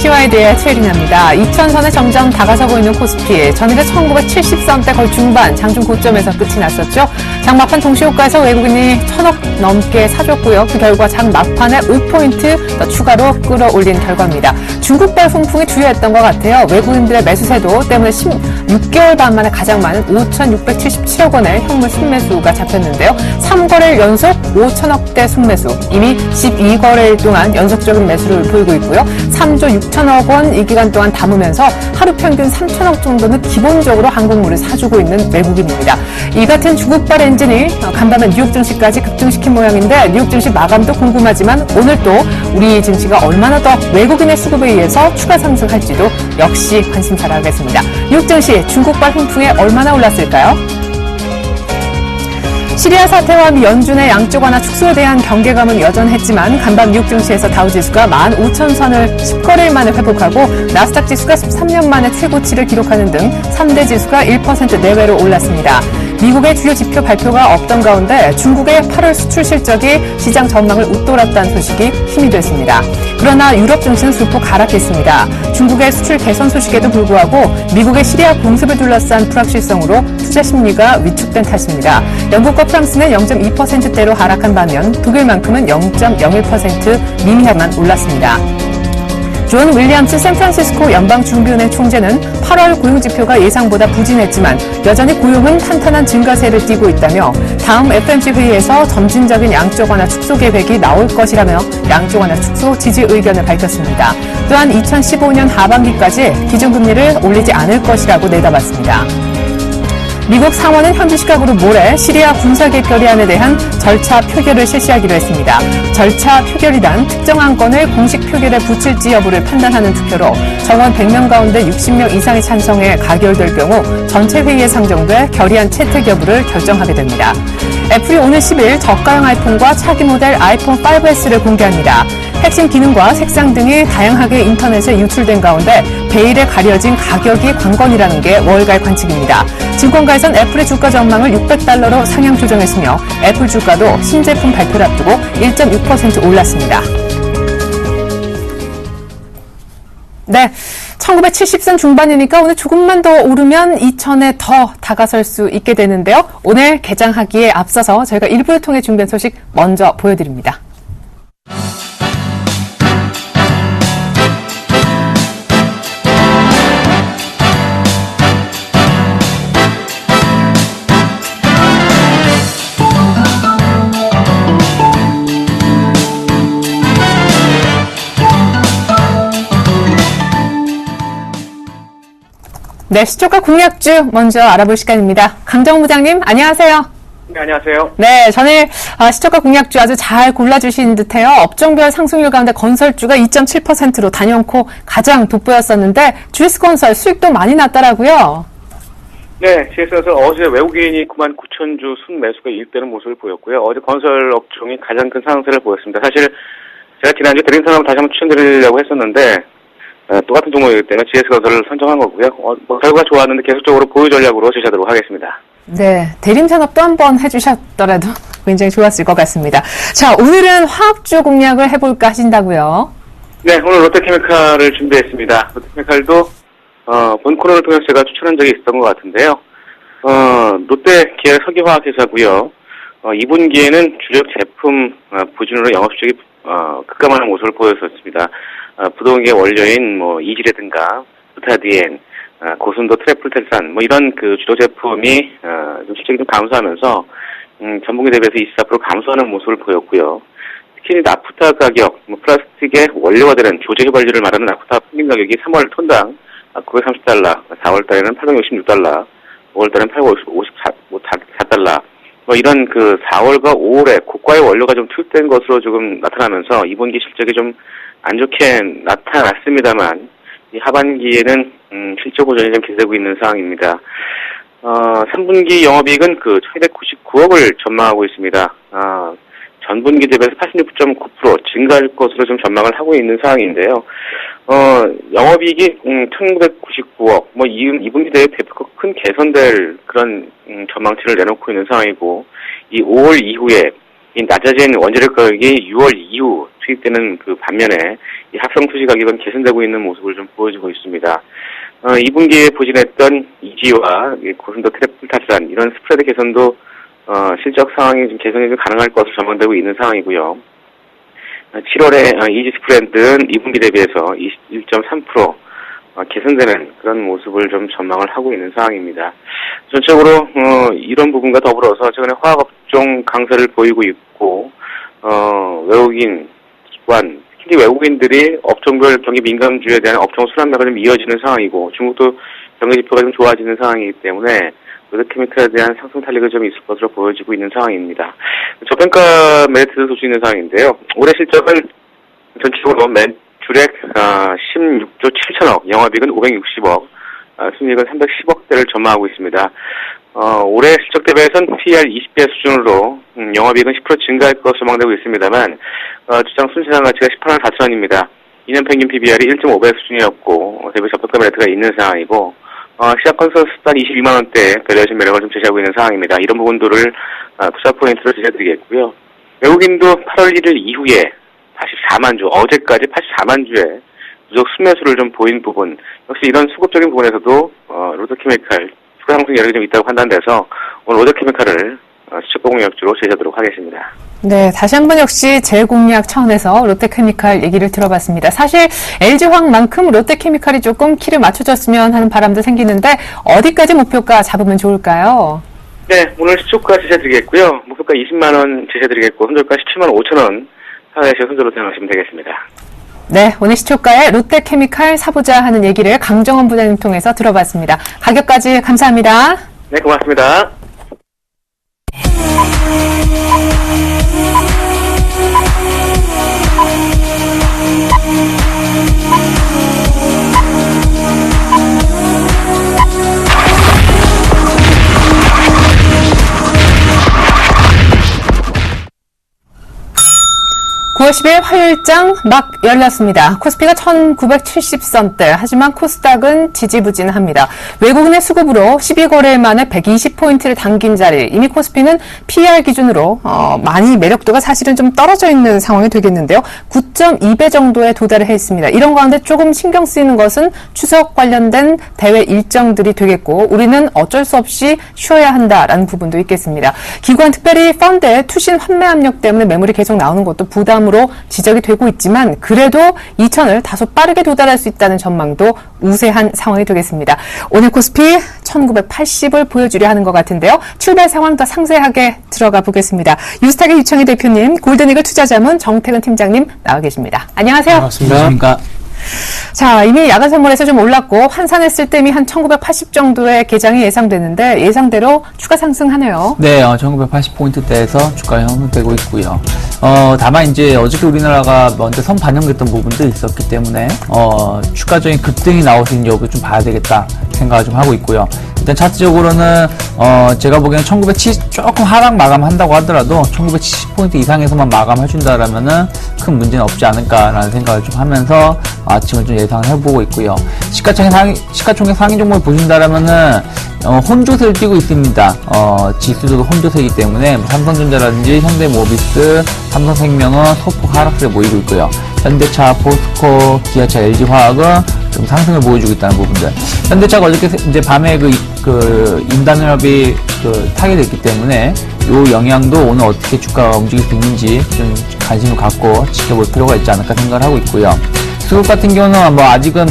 증시와에 대해 최혜린입니다. 2000선에 점점 다가서고 있는 코스피. 전일에 1970선대 거의 중반 장중 고점에서 끝이 났었죠. 장 막판 동시효과에서 외국인이 1000억 넘게 사줬고요. 그 결과 장 막판에 5포인트 더 추가로 끌어올린 결과입니다. 중국발 훈풍이 주요했던 것 같아요. 외국인들의 매수세도 때문에 6개월 반 만에 가장 많은 5,677억 원의 현물 순매수가 잡혔는데요. 3거래일 연속 5천억대 순매수. 이미 12거래일 동안 연속적인 매수를 보이고 있고요. 3조 6천억 원 이 기간 동안 담으면서 하루 평균 3천억 정도는 기본적으로 한국물을 사주고 있는 외국인입니다. 이 같은 중국발 엔진이 간밤에 뉴욕 증시까지 급등시킨 모양인데 뉴욕 증시 마감도 궁금하지만 오늘 또 우리 증시가 얼마나 더 외국인의 수급에 의해서 추가 상승할지도 역시 관심사라 하겠습니다. 뉴욕 증시 중국발 훈풍에 얼마나 올랐을까요? 시리아 사태와 미 연준의 양적 완화 축소에 대한 경계감은 여전했지만 간밤 뉴욕 증시에서 다우지수가 15,000선을 10거래일 만에 회복하고 나스닥 지수가 13년 만에 최고치를 기록하는 등 3대 지수가 1% 내외로 올랐습니다. 미국의 주요 지표 발표가 없던 가운데 중국의 8월 수출 실적이 시장 전망을 웃돌았다는 소식이 힘이 됐습니다. 그러나 유럽 증시는 소폭 하락했습니다. 중국의 수출 개선 소식에도 불구하고 미국의 시리아 공습을 둘러싼 불확실성으로 투자 심리가 위축된 탓입니다. 영국과 프랑스는 0.2%대로 하락한 반면 독일만큼은 0.01% 미미하게만 올랐습니다. 존 윌리엄스 샌프란시스코 연방준비은행 총재는 8월 고용지표가 예상보다 부진했지만 여전히 고용은 탄탄한 증가세를 띠고 있다며 다음 FOMC 회의에서 점진적인 양적 완화 축소 계획이 나올 것이라며 양적 완화 축소 지지 의견을 밝혔습니다. 또한 2015년 하반기까지 기준금리를 올리지 않을 것이라고 내다봤습니다. 미국 상원은 현지 시각으로 모레 시리아 군사개입 결의안에 대한 절차 표결을 실시하기로 했습니다. 절차 표결이란 특정한 건을 공식 표결에 붙일지 여부를 판단하는 투표로 정원 100명 가운데 60명 이상이 찬성해 가결될 경우 전체 회의에 상정돼 결의안 채택 여부를 결정하게 됩니다. 애플이 오늘 10일 저가형 아이폰과 차기 모델 아이폰 5S를 공개합니다. 핵심 기능과 색상 등이 다양하게 인터넷에 유출된 가운데 베일에 가려진 가격이 관건이라는 게 월가의 관측입니다. 증권가에선 애플의 주가 전망을 $600로 상향 조정했으며 애플 주가도 신제품 발표를 앞두고 1.6% 올랐습니다. 네, 1970선 중반이니까 오늘 조금만 더 오르면 2000에 더 다가설 수 있게 되는데요. 오늘 개장하기에 앞서서 저희가 일부를 통해 준비한 소식 먼저 보여드립니다. 네, 시초가 공략주 먼저 알아볼 시간입니다. 강정우 부장님, 안녕하세요. 네, 안녕하세요. 네, 전일 시초가 공략주 아주 잘 골라주신 듯해요. 업종별 상승률 가운데 건설주가 2.7%로 단연코 가장 돋보였었는데 GS건설 수익도 많이 났더라고요. 네, GS건설 어제 외국인이 99,000주 순매수가 일대는 모습을 보였고요. 어제 건설 업종이 가장 큰 상승세를 보였습니다. 사실 제가 지난주에 대림산업을 다시 한번 추천드리려고 했었는데 똑같은 종목이기 때문에 GS건설을 선정한 거고요. 결과가 좋았는데 계속적으로 보유 전략으로 제시하도록 하겠습니다. 네, 대림산업도 한번 해주셨더라도 굉장히 좋았을 것 같습니다. 자, 오늘은 화학주 공략을 해볼까 하신다고요? 네, 오늘 롯데케미칼을 준비했습니다. 롯데케미칼도 본 코너를 통해서 제가 추천한 적이 있었던 것 같은데요. 롯데 계열 석유화학회사고요. 2분기에는 주력 제품 부진으로 영업수익이 급감하는 모습을 보였었습니다. 부동의 원료인 이지라든가 부타디엔, 고순도 트래플테산 이런 그 주력 제품이 좀 실적이 좀 감소하면서 전분기 대비해서 24% 감소하는 모습을 보였고요. 특히 나프타 가격, 플라스틱의 원료가 되는 조제 휘발유를 말하는 나프타 평균 가격이 3월 톤당 $930, 4월 달에는 $866, 5월 달에는 $854, 이런 그 4월과 5월에 고가의 원료가 좀 투입된 것으로 조금 나타나면서 2분기 실적이 좀 안 좋게 나타났습니다만 이 하반기에는 실적 호전이 좀 기대되고 있는 상황입니다. 3분기 영업이익은 최대 99억을 전망하고 있습니다. 전분기 대비해서 86.9% 증가할 것으로 좀 전망을 하고 있는 상황인데요. 영업이익이 1999억, 2분기 대비 대폭 큰 개선될 그런 전망치를 내놓고 있는 상황이고, 이 5월 이후에 이 낮아진 원재료 가격이 6월 이후 투입되는 그 반면에 이 합성 투시 가격은 개선되고 있는 모습을 좀 보여주고 있습니다. 2분기에 부진했던 이지와 고순도 트래플타산 이런 스프레드 개선도 실적 상황이 좀 개선이 좀 가능할 것으로 전망되고 있는 상황이고요. 7월에 이지 스프레드는 2분기 대비해서 21.3% 개선되는 그런 모습을 좀 전망을 하고 있는 상황입니다. 전적으로 이런 부분과 더불어서 최근에 화학업종 강세를 보이고 있고 외국인 기관 특히 외국인들이 업종별 경기 민감주에 대한 업종 순환매가 좀 이어지는 상황이고 중국도 경기 지표가 좀 좋아지는 상황이기 때문에 로드케미칼에 대한 상승 탄력이 좀 있을 것으로 보여지고 있는 상황입니다. 저평가 메리트를 볼 수 있는 상황인데요. 올해 실적은 전체적으로 매출액 16조 7천억, 영업이익은 560억, 순이익은 310억대를 전망하고 있습니다. 올해 실적 대비해선 PER 20배 수준으로 영업이익은 10% 증가할 것으로 전망되고 있습니다만 주장 순시장 가치가 18만 4천원입니다. 2년 평균 PBR이 1.5배 수준이었고 대비 저평가 메리트가 있는 상황이고 시장 컨센서스단 22만원대에 배려진 매력을 좀 제시하고 있는 상황입니다. 이런 부분들을 투자 포인트로 제시해드리겠고요. 외국인도 8월 1일 이후에 84만 주, 어제까지 84만 주에 누적 순매수를 좀 보인 부분, 역시 이런 수급적인 부분에서도 로드케미칼 추가 상승 여력이 좀 있다고 판단돼서 오늘 로드케미칼을 수축 공략주로 제시하도록 하겠습니다. 네, 다시 한번 역시 재공략 차원에서 롯데케미칼 얘기를 들어봤습니다. 사실 LG화학만큼 롯데케미칼이 조금 키를 맞춰줬으면 하는 바람도 생기는데 어디까지 목표가 잡으면 좋을까요? 네, 오늘 시초가 제시해드리겠고요. 목표가 20만 원 제시해드리겠고 손절가 17만 5천 원 사회시 손절로 생각하시면 되겠습니다. 네, 오늘 시초가에 롯데케미칼 사보자 하는 얘기를 강정원 부장님 통해서 들어봤습니다. 가격까지 감사합니다. 네, 고맙습니다. (9월 10일) 화요일장 막 열렸습니다. 코스피가 1970선대, 하지만 코스닥은 지지부진합니다. 외국인의 수급으로 12거래일 만에 120포인트를 당긴 자리, 이미 코스피는 PER 기준으로 많이 매력도가 사실은 좀 떨어져 있는 상황이 되겠는데요. 9.2배 정도에 도달을 했습니다. 이런 가운데 조금 신경 쓰이는 것은 추석 관련된 대외 일정들이 되겠고 우리는 어쩔 수 없이 쉬어야 한다라는 부분도 있겠습니다. 기관 특별히 펀드의 투신 환매 압력 때문에 매물이 계속 나오는 것도 부담으로 지적이 되고 있지만 그래도 2,000을 다소 빠르게 도달할 수 있다는 전망도 우세한 상황이 되겠습니다. 오늘 코스피 1980을 보여주려 하는 것 같은데요. 출발 상황 더 상세하게 들어가 보겠습니다. 유스탁의 유창희 대표님, 골든이글 투자자문 정태근 팀장님 나와 계십니다. 안녕하세요. 반갑습니다. 자, 이미 야간 선물에서 좀 올랐고 환산했을 때 이미 한 1980 정도의 개장이 예상되는데 예상대로 추가 상승하네요. 네, 1980포인트대에서 주가가 형성되고 있고요. 다만 이제 어저께 우리나라가 먼저 선 반영됐던 부분도 있었기 때문에 추가적인 급등이 나올 수 있는 여부 좀 봐야 되겠다 생각을 좀 하고 있고요. 일단 차트적으로는 제가 보기에는 1970 조금 하락 마감한다고 하더라도 1970포인트 이상에서만 마감해준다라면은 큰 문제는 없지 않을까라는 생각을 좀 하면서 아침을 좀 예상을 해보고 있고요. 시가총액 상위 종목을 보신다라면은 혼조세를 띄고 있습니다. 지수도 혼조세이기 때문에 삼성전자라든지 현대모비스, 삼성생명은 소폭 하락세를 보이고 있고요. 현대차, 포스코, 기아차, LG화학은 좀 상승을 보여주고 있다는 부분들. 현대차가 어저께 이제 밤에 인단협이 타결됐기 때문에 이 영향도 오늘 어떻게 주가가 움직일 수 있는지 좀 관심을 갖고 지켜볼 필요가 있지 않을까 생각을 하고 있고요. 수급 같은 경우는 아직은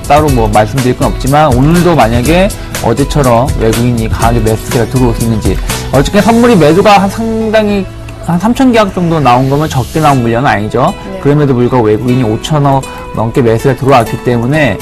따로 말씀드릴 건 없지만 오늘도 만약에 어제처럼 외국인이 강하게 매수세가 들어올 수 있는지, 어저께 선물이 매도가 상당히 한 3,000계약 정도 나온 거면 적게 나온 물량은 아니죠. 네. 그럼에도 불구하고 외국인이 5,000억 넘게 매수가 들어왔기 때문에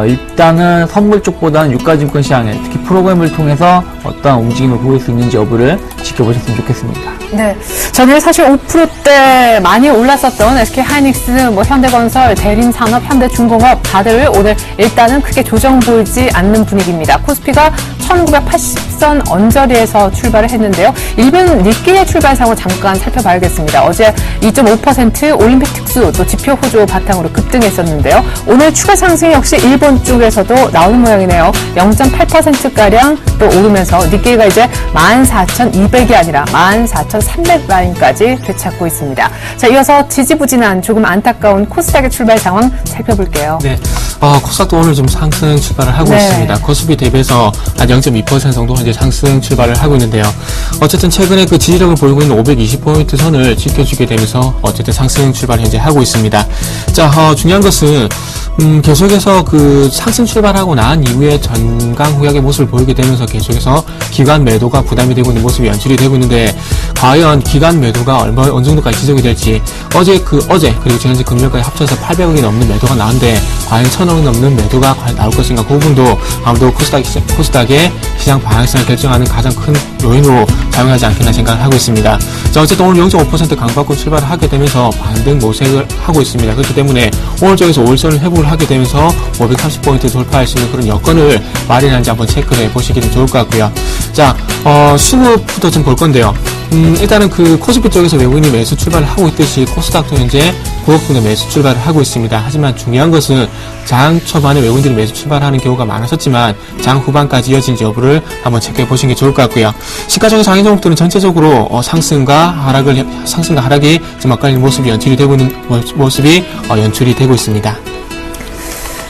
일단은 선물 쪽보다는 유가증권 시장에 특히 프로그램을 통해서 어떤 움직임을 보일 수 있는지 여부를 지켜보셨으면 좋겠습니다. 네, 전일 사실 5%대 많이 올랐었던 SK하이닉스, 현대건설, 대림산업, 현대중공업 다들 오늘 일단은 크게 조정 보이지 않는 분위기입니다. 코스피가 1980선 언저리에서 출발을 했는데요. 일본 니케이의 출발 상황을 잠깐 살펴봐야겠습니다. 어제 2.5% 올림픽 특수 또 지표 호조 바탕으로 급등했었는데요. 오늘 추가 상승 역시 일본 쪽에서도 나오는 모양이네요. 0.8%가량 또 오르면서 니케이가 이제 14,200이 아니라 14,300 라인까지 되찾고 있습니다. 자, 이어서 지지부진한 조금 안타까운 코스닥의 출발 상황 살펴볼게요. 네, 코스닥도 오늘 좀 상승 출발을 하고 있습니다. 코스피 대비해서 한 0.2% 정도 현재 상승 출발을 하고 있는데요. 어쨌든 최근에 그 지지력을 보이고 있는 520포인트 선을 지켜주게 되면서 어쨌든 상승 출발을 현재 하고 있습니다. 자, 중요한 것은 계속해서 그 상승 출발하고 난 이후에 전강 후약의 모습을 보이게 되면서 계속해서 기관 매도가 부담이 되고 있는 모습이 연출이 되고 있는데, 과연 기관 매도가 어느 정도까지 지속이 될지, 어제 그리고 지난주 금요일까지 합쳐서 800억이 넘는 매도가 나왔는데 과연 1000억 넘는 매도가 과연 나올 것인가, 그 부분도 아무도 코스닥의 시장 방향성을 결정하는 가장 큰 요인으로 작용하지 않겠나 생각을 하고 있습니다. 자, 어쨌든 오늘 0.5% 강받고 출발을 하게 되면서 반등 모색을 하고 있습니다. 그렇기 때문에 오늘 쪽에서 5일선을 회복을 하게 되면서 530포인트 돌파할 수 있는 그런 여건을 마련하는지 한번 체크를 해보시기도 좋을 것 같고요. 자, 수급부터 좀 볼 건데요. 일단은 그 코스피 쪽에서 외국인이 매수 출발을 하고 있듯이 코스닥도 현재 9억 분의 매수 출발을 하고 있습니다. 하지만 중요한 것은 장 초반에 외국인들이 매수 출발하는 경우가 많았었지만 장 후반까지 이어진지 여부를 한번 체크해 보시는 게 좋을 것 같고요. 시가총액 상위 종목들은 전체적으로 상승과 하락이 지금 엇갈리는 모습이 연출이 되고 있는 모습이 연출이 되고 있습니다.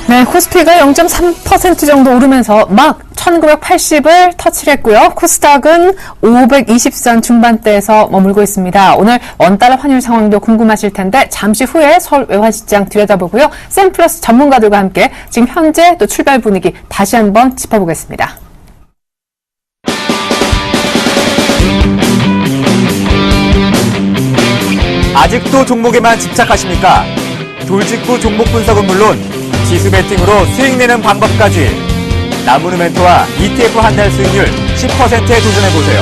네, 코스피가 0.3% 정도 오르면서 막 1980을 터치를 했고요. 코스닥은 520선 중반대에서 머물고 있습니다. 오늘 원달러 환율 상황도 궁금하실 텐데 잠시 후에 서울 외환시장 들여다보고요. 샘플러스 전문가들과 함께 지금 현재 또 출발 분위기 다시 한번 짚어보겠습니다. 아직도 종목에만 집착하십니까? 돌직구 종목 분석은 물론 지수 베팅으로 수익 내는 방법까지 나무누 멘토와 ETF 한 달 수익률 10%에 도전해보세요.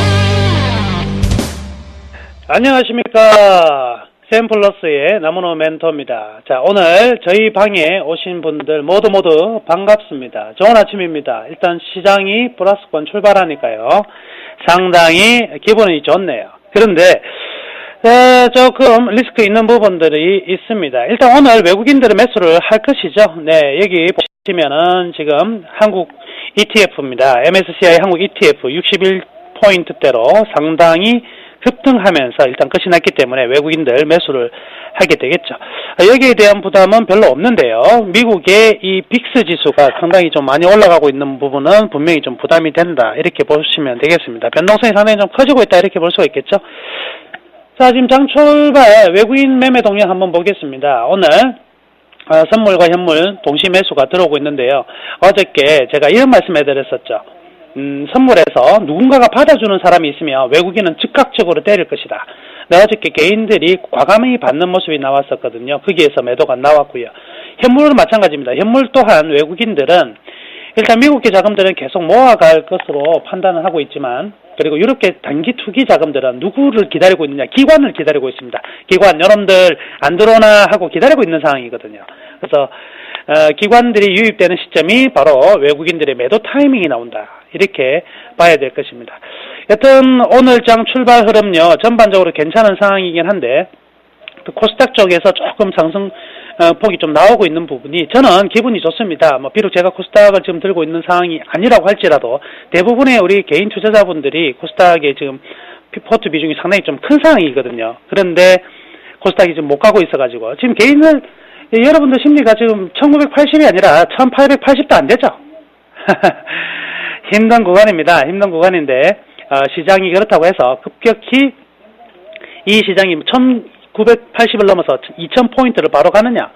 안녕하십니까. 샘플러스의 나무누 멘토입니다. 자, 오늘 저희 방에 오신 분들 모두 반갑습니다. 좋은 아침입니다. 일단 시장이 플러스권 출발하니까요. 상당히 기분이 좋네요. 그런데 조금 리스크 있는 부분들이 있습니다. 일단 오늘 외국인들의 매수를 할 것이죠. 네, 여기 보시면은 지금 한국 ETF입니다. MSCI 한국 ETF 61포인트대로 상당히 급등하면서 일단 끝이 났기 때문에 외국인들 매수를 하게 되겠죠. 여기에 대한 부담은 별로 없는데요. 미국의 이 빅스 지수가 상당히 좀 많이 올라가고 있는 부분은 분명히 좀 부담이 된다. 이렇게 보시면 되겠습니다. 변동성이 상당히 좀 커지고 있다. 이렇게 볼 수가 있겠죠. 자, 지금 장 출발 외국인 매매 동향 한번 보겠습니다. 오늘 선물과 현물 동시 매수가 들어오고 있는데요. 어저께 제가 이런 말씀해드렸었죠. 선물에서 누군가가 받아주는 사람이 있으면 외국인은 즉각적으로 때릴 것이다. 네, 어저께 개인들이 과감히 받는 모습이 나왔었거든요. 거기에서 매도가 나왔고요. 현물은 마찬가지입니다. 현물 또한 외국인들은 일단 미국계 자금들은 계속 모아갈 것으로 판단을 하고 있지만, 그리고 유럽계 단기 투기 자금들은 누구를 기다리고 있느냐? 기관을 기다리고 있습니다. 기관, 여러분들 안 들어오나 하고 기다리고 있는 상황이거든요. 그래서 기관들이 유입되는 시점이 바로 외국인들의 매도 타이밍이 나온다. 이렇게 봐야 될 것입니다. 여튼 오늘 장 출발 흐름요, 전반적으로 괜찮은 상황이긴 한데 코스닥 쪽에서 조금 상승 폭이 좀 나오고 있는 부분이 저는 기분이 좋습니다. 비록 제가 코스닥을 지금 들고 있는 상황이 아니라고 할지라도 대부분의 우리 개인 투자자분들이 코스닥에 지금 포트 비중이 상당히 좀 큰 상황이거든요. 그런데 코스닥이 지금 못 가고 있어가지고 지금 개인들 여러분들 심리가 지금 1980이 아니라 1880도 안 되죠. 힘든 구간입니다. 힘든 구간인데 시장이 그렇다고 해서 급격히 이 시장이 1980을 넘어서 2000포인트를 바로 가느냐?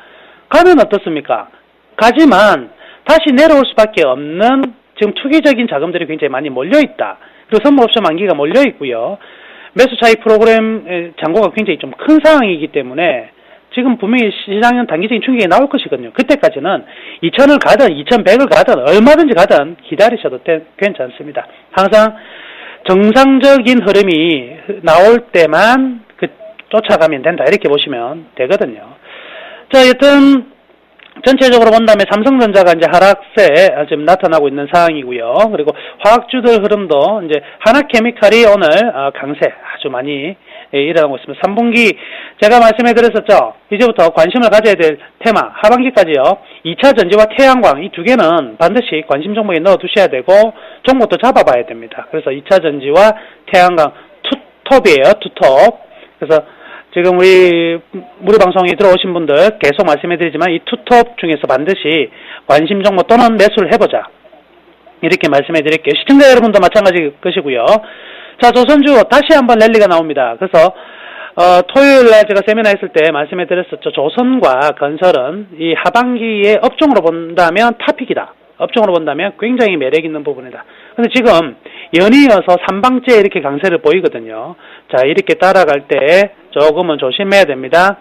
가면 어떻습니까? 가지만 다시 내려올 수밖에 없는 지금 투기적인 자금들이 굉장히 많이 몰려있다. 그리고 선물 옵션 만기가 몰려있고요. 매수 차익 프로그램 잔고가 굉장히 좀 큰 상황이기 때문에 지금 분명히 시장은 단기적인 충격이 나올 것이거든요. 그때까지는 2000을 가든 2100을 가든 얼마든지 가든 기다리셔도 괜찮습니다. 항상 정상적인 흐름이 나올 때만 쫓아가면 된다. 이렇게 보시면 되거든요. 자, 여튼 전체적으로 본다면 삼성전자가 이제 하락세 지금 나타나고 있는 상황이고요. 그리고 화학주들 흐름도 이제 하나케미칼이 오늘 강세 아주 많이 일어나고 있습니다. 3분기 제가 말씀해드렸었죠. 이제부터 관심을 가져야 될 테마 하반기까지요. 2차 전지와 태양광 이 두 개는 반드시 관심 종목에 넣어두셔야 되고 종목도 잡아봐야 됩니다. 그래서 2차 전지와 태양광 투톱이에요. 투톱. 그래서 지금 우리 방송에 들어오신 분들 계속 말씀해드리지만 이 투톱 중에서 반드시 관심 종목 또는 매수를 해보자. 이렇게 말씀해드릴게요. 시청자 여러분도 마찬가지일 것이고요. 자, 조선주 다시 한번 랠리가 나옵니다. 그래서 토요일날 제가 세미나 했을 때 말씀해드렸었죠. 조선과 건설은 이 하반기에 업종으로 본다면 탑픽이다. 업종으로 본다면 굉장히 매력 있는 부분이다. 근데 지금 연이어서 3방째 이렇게 강세를 보이거든요. 자, 이렇게 따라갈 때 조금은 조심해야 됩니다.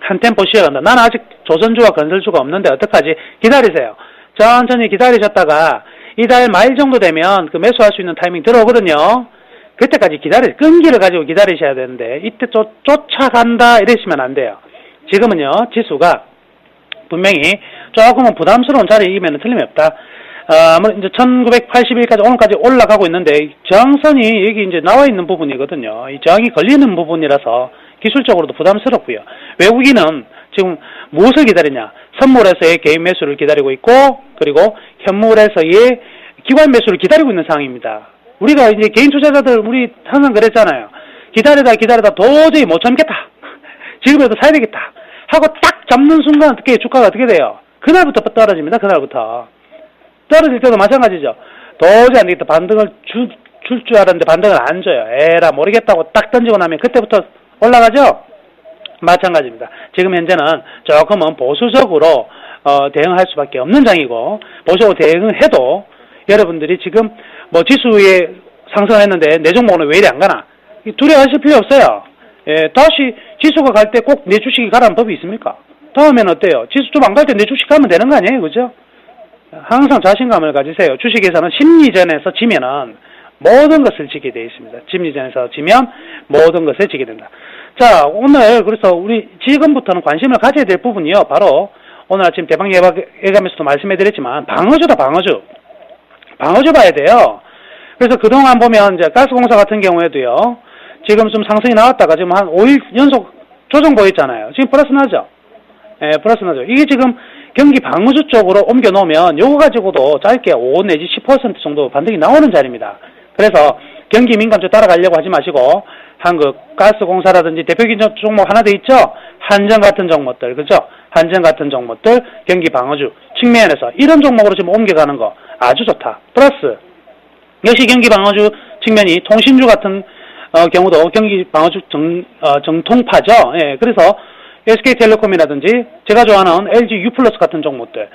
한 템포 쉬어간다. 나는 아직 조선주와 건설주가 없는데 어떡하지? 기다리세요. 천천히 기다리셨다가 이달 말 정도 되면 그 매수할 수 있는 타이밍 들어오거든요. 그때까지 끈기를 가지고 기다리셔야 되는데 이때 쫓아간다 이러시면 안 돼요. 지금은요, 지수가 분명히 조금은 부담스러운 자리이면 틀림없다. 아무래도 이제 1981까지 오늘까지 올라가고 있는데 저항선이 여기 이제 나와 있는 부분이거든요. 이 저항이 걸리는 부분이라서 기술적으로도 부담스럽고요. 외국인은 지금 무엇을 기다리냐? 선물에서의 개인 매수를 기다리고 있고, 그리고 현물에서의 기관 매수를 기다리고 있는 상황입니다. 우리가 이제 개인 투자자들 우리 항상 그랬잖아요. 기다리다 도저히 못 참겠다. 지금이라도 사야 되겠다. 하고 딱 잡는 순간 어떻게 주가가 어떻게 돼요? 그날부터 떨어집니다. 그날부터. 떨어질 때도 마찬가지죠. 도저히 안 되겠다. 반등을 줄 줄 알았는데 반등을 안 줘요. 에라 모르겠다고 딱 던지고 나면 그때부터 올라가죠? 마찬가지입니다. 지금 현재는 조금은 보수적으로 대응할 수밖에 없는 장이고, 보수적으로 대응을 해도 여러분들이 지금 뭐 지수에 상승했는데 내 종목은 왜 이리 안 가나? 두려워하실 필요 없어요. 예, 다시 지수가 갈 때 꼭 내 주식이 가라는 법이 있습니까? 다음엔 어때요? 지수 좀 안 갈 때 내 주식 가면 되는 거 아니에요? 그죠? 항상 자신감을 가지세요. 주식에서는 심리전에서 지면은 모든 것을 지게 되어 있습니다. 심리전에서 지면 모든 것을 지게 된다. 자, 오늘 그래서 우리 지금부터는 관심을 가져야 될 부분이요. 바로 오늘 아침 대박 예감에서도 말씀해드렸지만 방어주다, 방어주. 방어주 봐야 돼요. 그래서 그동안 보면 이제 가스공사 같은 경우에도요. 지금 좀 상승이 나왔다가 지금 한 5일 연속 조정 보였잖아요. 지금 플러스 나죠? 예, 플러스 나죠. 이게 지금 경기 방어주 쪽으로 옮겨 놓으면 요거 가지고도 짧게 5 내지 10% 정도 반등이 나오는 자리입니다. 그래서 경기 민감주 따라가려고 하지 마시고 한국가스공사라든지 대표적인 종목 하나 더 있죠? 한전 같은 종목들, 그죠? 한전 같은 종목들 경기 방어주 측면에서 이런 종목으로 지금 옮겨가는 거 아주 좋다. 플러스 역시 경기 방어주 측면이 통신주 같은 경우도 경기 방어주 정통파죠. 예, 그래서 SK텔레콤이라든지 제가 좋아하는 LG U+ 같은 종목들.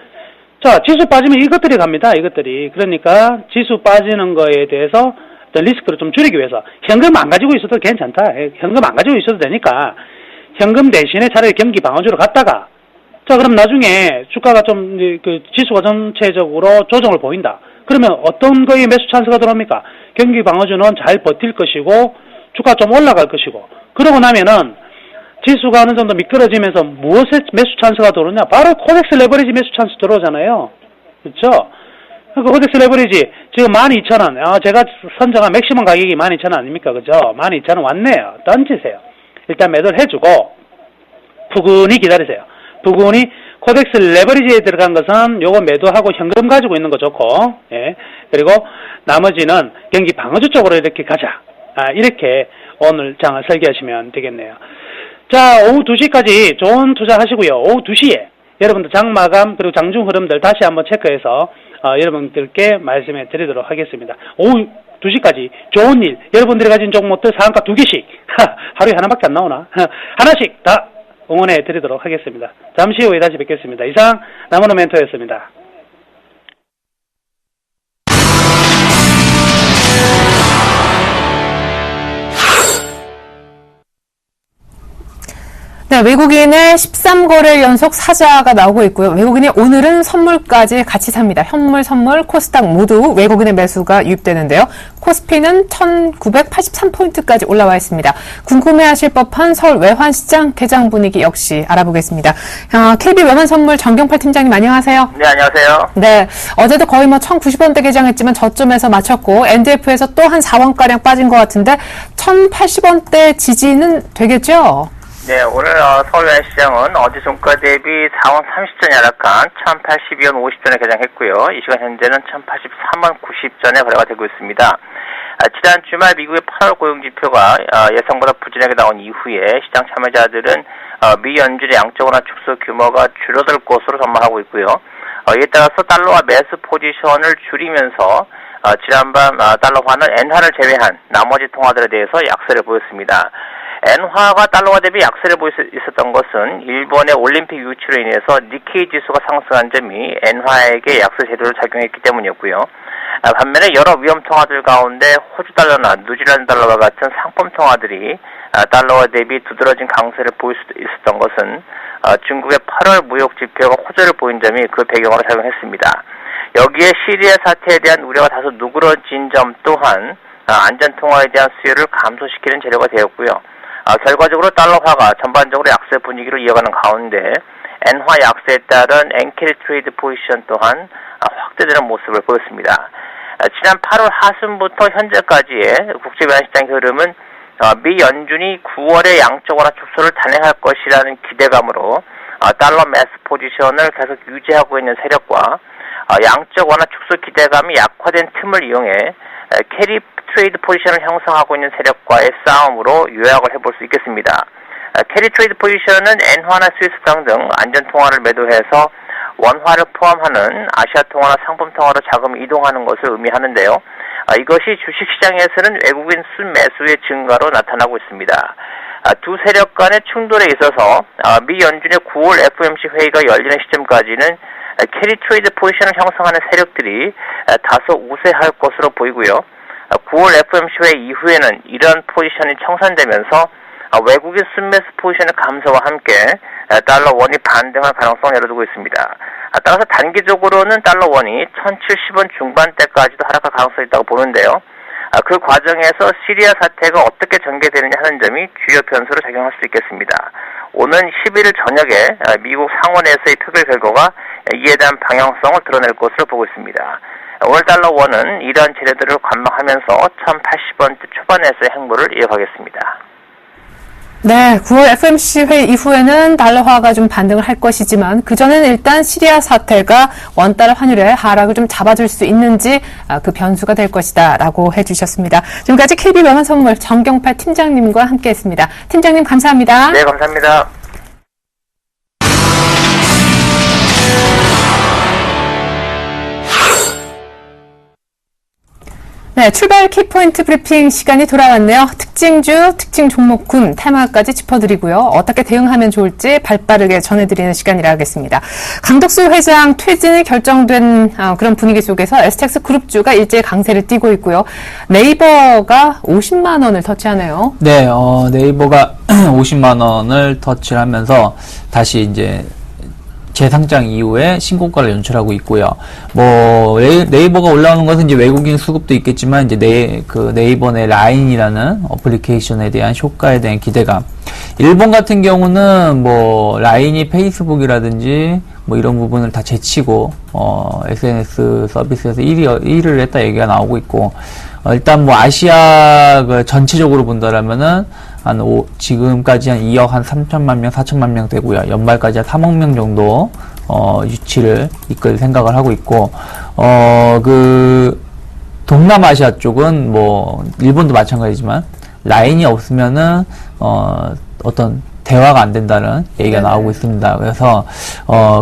자, 지수 빠지면 이것들이 갑니다. 이것들이. 그러니까 지수 빠지는 거에 대해서 어떤 리스크를 좀 줄이기 위해서 현금 안 가지고 있어도 괜찮다. 현금 안 가지고 있어도 되니까 현금 대신에 차라리 경기 방어주로 갔다가, 자, 그럼 나중에 주가가 좀 그 지수가 전체적으로 조정을 보인다. 그러면 어떤 거에 매수 찬스가 들어옵니까? 경기 방어주는 잘 버틸 것이고 주가 좀 올라갈 것이고, 그러고 나면은 지수가 어느 정도 미끄러지면서 무엇에 매수 찬스가 들어오냐? 바로 코덱스 레버리지 매수 찬스 들어오잖아요. 그렇죠? 그 코덱스 레버리지 지금 12,000원. 제가 선정한 맥시멈 가격이 12,000원 아닙니까? 그죠? 12,000원 왔네요. 던지세요. 일단 매도를 해주고 푸근히 기다리세요. 푸근히 코덱스 레버리지에 들어간 것은 요거 매도하고 현금 가지고 있는 거 좋고, 예. 그리고 나머지는 경기 방어주 쪽으로 이렇게 가자. 이렇게 오늘 장을 설계하시면 되겠네요. 자, 오후 2시까지 좋은 투자 하시고요. 오후 2시에 여러분들 장마감 그리고 장중 흐름들 다시 한번 체크해서 여러분들께 말씀해 드리도록 하겠습니다. 오후 2시까지 좋은 일, 여러분들이 가진 종목들 상한가 2개씩 하루에 하나밖에 안 나오나? 하나씩 다 응원해 드리도록 하겠습니다. 잠시 후에 다시 뵙겠습니다. 이상 나무노 멘토였습니다. 네, 외국인의 13거래일 연속 사자가 나오고 있고요. 외국인이 오늘은 선물까지 같이 삽니다. 현물, 선물, 코스닥 모두 외국인의 매수가 유입되는데요. 코스피는 1983포인트까지 올라와 있습니다. 궁금해하실 법한 서울 외환시장 개장 분위기 역시 알아보겠습니다. KB 외환선물 정경팔 팀장님 안녕하세요. 네, 안녕하세요. 네, 어제도 거의 1090원대 개장했지만 저점에서 마쳤고 NDF에서 또 한 4원가량 빠진 것 같은데 1080원대 지지는 되겠죠? 네, 오늘 서울 시장은 어제 종가 대비 4원 30전 하락한 1082원 50전에 개장했고요. 이 시간 현재는 1083원 90전에 거래가 되고 있습니다. 지난 주말 미국의 8월 고용지표가 예상보다 부진하게 나온 이후에 시장 참여자들은 미 연준의 양적 완화 축소 규모가 줄어들 것으로 전망하고 있고요. 이에 따라서 달러와 매수 포지션을 줄이면서 지난밤 달러화는 엔화를 제외한 나머지 통화들에 대해서 약세를 보였습니다. 엔화가 달러화 대비 약세를 보일 수 있었던 것은 일본의 올림픽 유치로 인해서 니케이 지수가 상승한 점이 엔화에게 약세 제도를 작용했기 때문이었고요. 반면에 여러 위험 통화들 가운데 호주 달러나 뉴질랜드 달러와 같은 상품 통화들이 달러화 대비 두드러진 강세를 보일 수 있었던 것은 중국의 8월 무역 지표가 호조를 보인 점이 그 배경으로 작용했습니다. 여기에 시리아 사태에 대한 우려가 다소 누그러진 점 또한 안전통화에 대한 수요를 감소시키는 재료가 되었고요. 결과적으로 달러화가 전반적으로 약세 분위기로 이어가는 가운데 엔화 약세에 따른 엔캐리 트레이드 포지션 또한 확대되는 모습을 보였습니다. 지난 8월 하순부터 현재까지의 국제외환시장 흐름은 미 연준이 9월에 양적 완화 축소를 단행할 것이라는 기대감으로 달러 매수 포지션을 계속 유지하고 있는 세력과 양적 완화 축소 기대감이 약화된 틈을 이용해 캐리 트레이드 포지션을 형성하고 있는 세력과의 싸움으로 요약을 해볼 수 있겠습니다. 캐리 트레이드 포지션은 엔화나 스위스프랑 등 안전통화를 매도해서 원화를 포함하는 아시아통화나 상품통화로 자금이 이동하는 것을 의미하는데요. 이것이 주식시장에서는 외국인 순매수의 증가로 나타나고 있습니다. 두 세력 간의 충돌에 있어서 미 연준의 9월 FOMC 회의가 열리는 시점까지는 캐리 트레이드 포지션을 형성하는 세력들이 다소 우세할 것으로 보이고요. 9월 FOMC 회의 이후에는 이런 포지션이 청산되면서 외국인 순매수 포지션의 감소와 함께 달러 원이 반등할 가능성을 열어두고 있습니다. 따라서 단기적으로는 달러 원이 1070원 중반대까지도 하락할 가능성이 있다고 보는데요. 그 과정에서 시리아 사태가 어떻게 전개되느냐 하는 점이 주요 변수로 작용할 수 있겠습니다. 오는 11일 저녁에 미국 상원에서의 표결 결과가 이에 대한 방향성을 드러낼 것으로 보고 있습니다. 오늘 달러 원은 이러한 재료들을 관망하면서 1080원대 초반에서의 행보를 이어가겠습니다. 네, 9월 FOMC 회의 이후에는 달러화가 좀 반등을 할 것이지만 그전에는 일단 시리아 사태가 원달러 환율의 하락을 좀 잡아줄 수 있는지 그 변수가 될 것이다 라고 해주셨습니다. 지금까지 KB 외환선물 정경팔 팀장님과 함께했습니다. 팀장님 감사합니다. 네, 감사합니다. 네, 출발 키포인트 브리핑 시간이 돌아왔네요. 특징주, 특징 종목군 테마까지 짚어드리고요. 어떻게 대응하면 좋을지 발빠르게 전해드리는 시간이라 하겠습니다. 강덕수 회장 퇴진이 결정된 그런 분위기 속에서 STX 그룹주가 일제히 강세를 띠고 있고요. 네이버가 50만 원을 터치하네요. 네, 네이버가 50만 원을 터치를 하면서 다시 이제 재상장 이후에 신고가를 연출하고 있고요. 뭐 네이버가 올라오는 것은 이제 외국인 수급도 있겠지만 이제 네이버 내 라인이라는 어플리케이션에 대한 효과에 대한 기대감. 일본 같은 경우는 뭐 라인이 페이스북이라든지 뭐 이런 부분을 다 제치고 SNS 서비스에서 1위를 했다 얘기가 나오고 있고 일단 뭐 아시아 전체적으로 본다라면은 지금까지 한 2억 한 3천만 명, 4천만 명 되고요. 연말까지 한 3억 명 정도 유치를 이끌 생각을 하고 있고 동남아시아 쪽은 뭐 일본도 마찬가지지만 라인이 없으면은 어떤 대화가 안 된다는 얘기가 나오고 있습니다. 그래서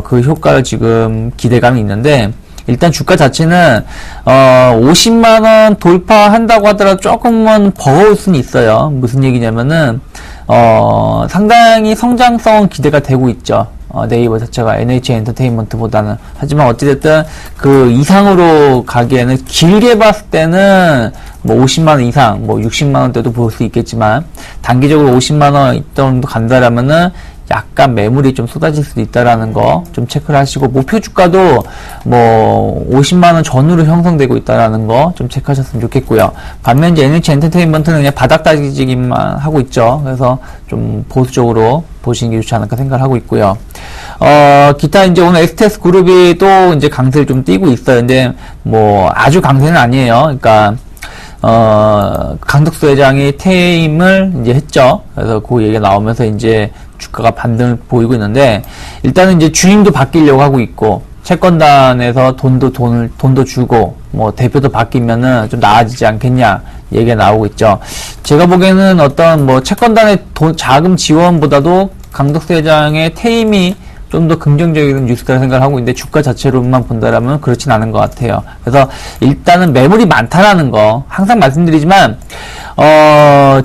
그 효과를 지금 기대감이 있는데 일단 주가 자체는 50만원 돌파한다고 하더라도 조금은 버거울 수는 있어요. 무슨 얘기냐면은 상당히 성장성 기대가 되고 있죠. 네이버 자체가 NH 엔터테인먼트보다는. 하지만 어찌됐든 그 이상으로 가기에는 길게 봤을 때는 뭐 50만원 이상, 뭐 60만원대도 볼 수 있겠지만 단기적으로 50만원 정도 간다라면은 약간 매물이 좀 쏟아질 수도 있다라는 거 좀 체크를 하시고, 목표 주가도 뭐 50만 원 전후로 형성되고 있다라는 거 좀 체크하셨으면 좋겠고요. 반면 이제 NH 엔터테인먼트는 그냥 바닥 다지기만 하고 있죠. 그래서 좀 보수적으로 보시는 게 좋지 않을까 생각을 하고 있고요. 기타 이제 오늘 STS 그룹이 또 이제 강세를 좀 띄고 있어요. 근데 뭐 아주 강세는 아니에요. 그러니까 강덕수 회장이 퇴임을 이제 했죠. 그래서 그 얘기가 나오면서 이제 주가가 반등을 보이고 있는데, 일단은 이제 주임도 바뀌려고 하고 있고, 채권단에서 돈도 주고, 뭐 대표도 바뀌면은 좀 나아지지 않겠냐 얘기가 나오고 있죠. 제가 보기에는 어떤 뭐 채권단의 자금 지원보다도 강덕수 회장의 퇴임이 좀 더 긍정적인 뉴스라고 생각을 하고 있는데, 주가 자체로만 본다라면 그렇진 않은 것 같아요. 그래서 일단은 매물이 많다라는 거 항상 말씀드리지만,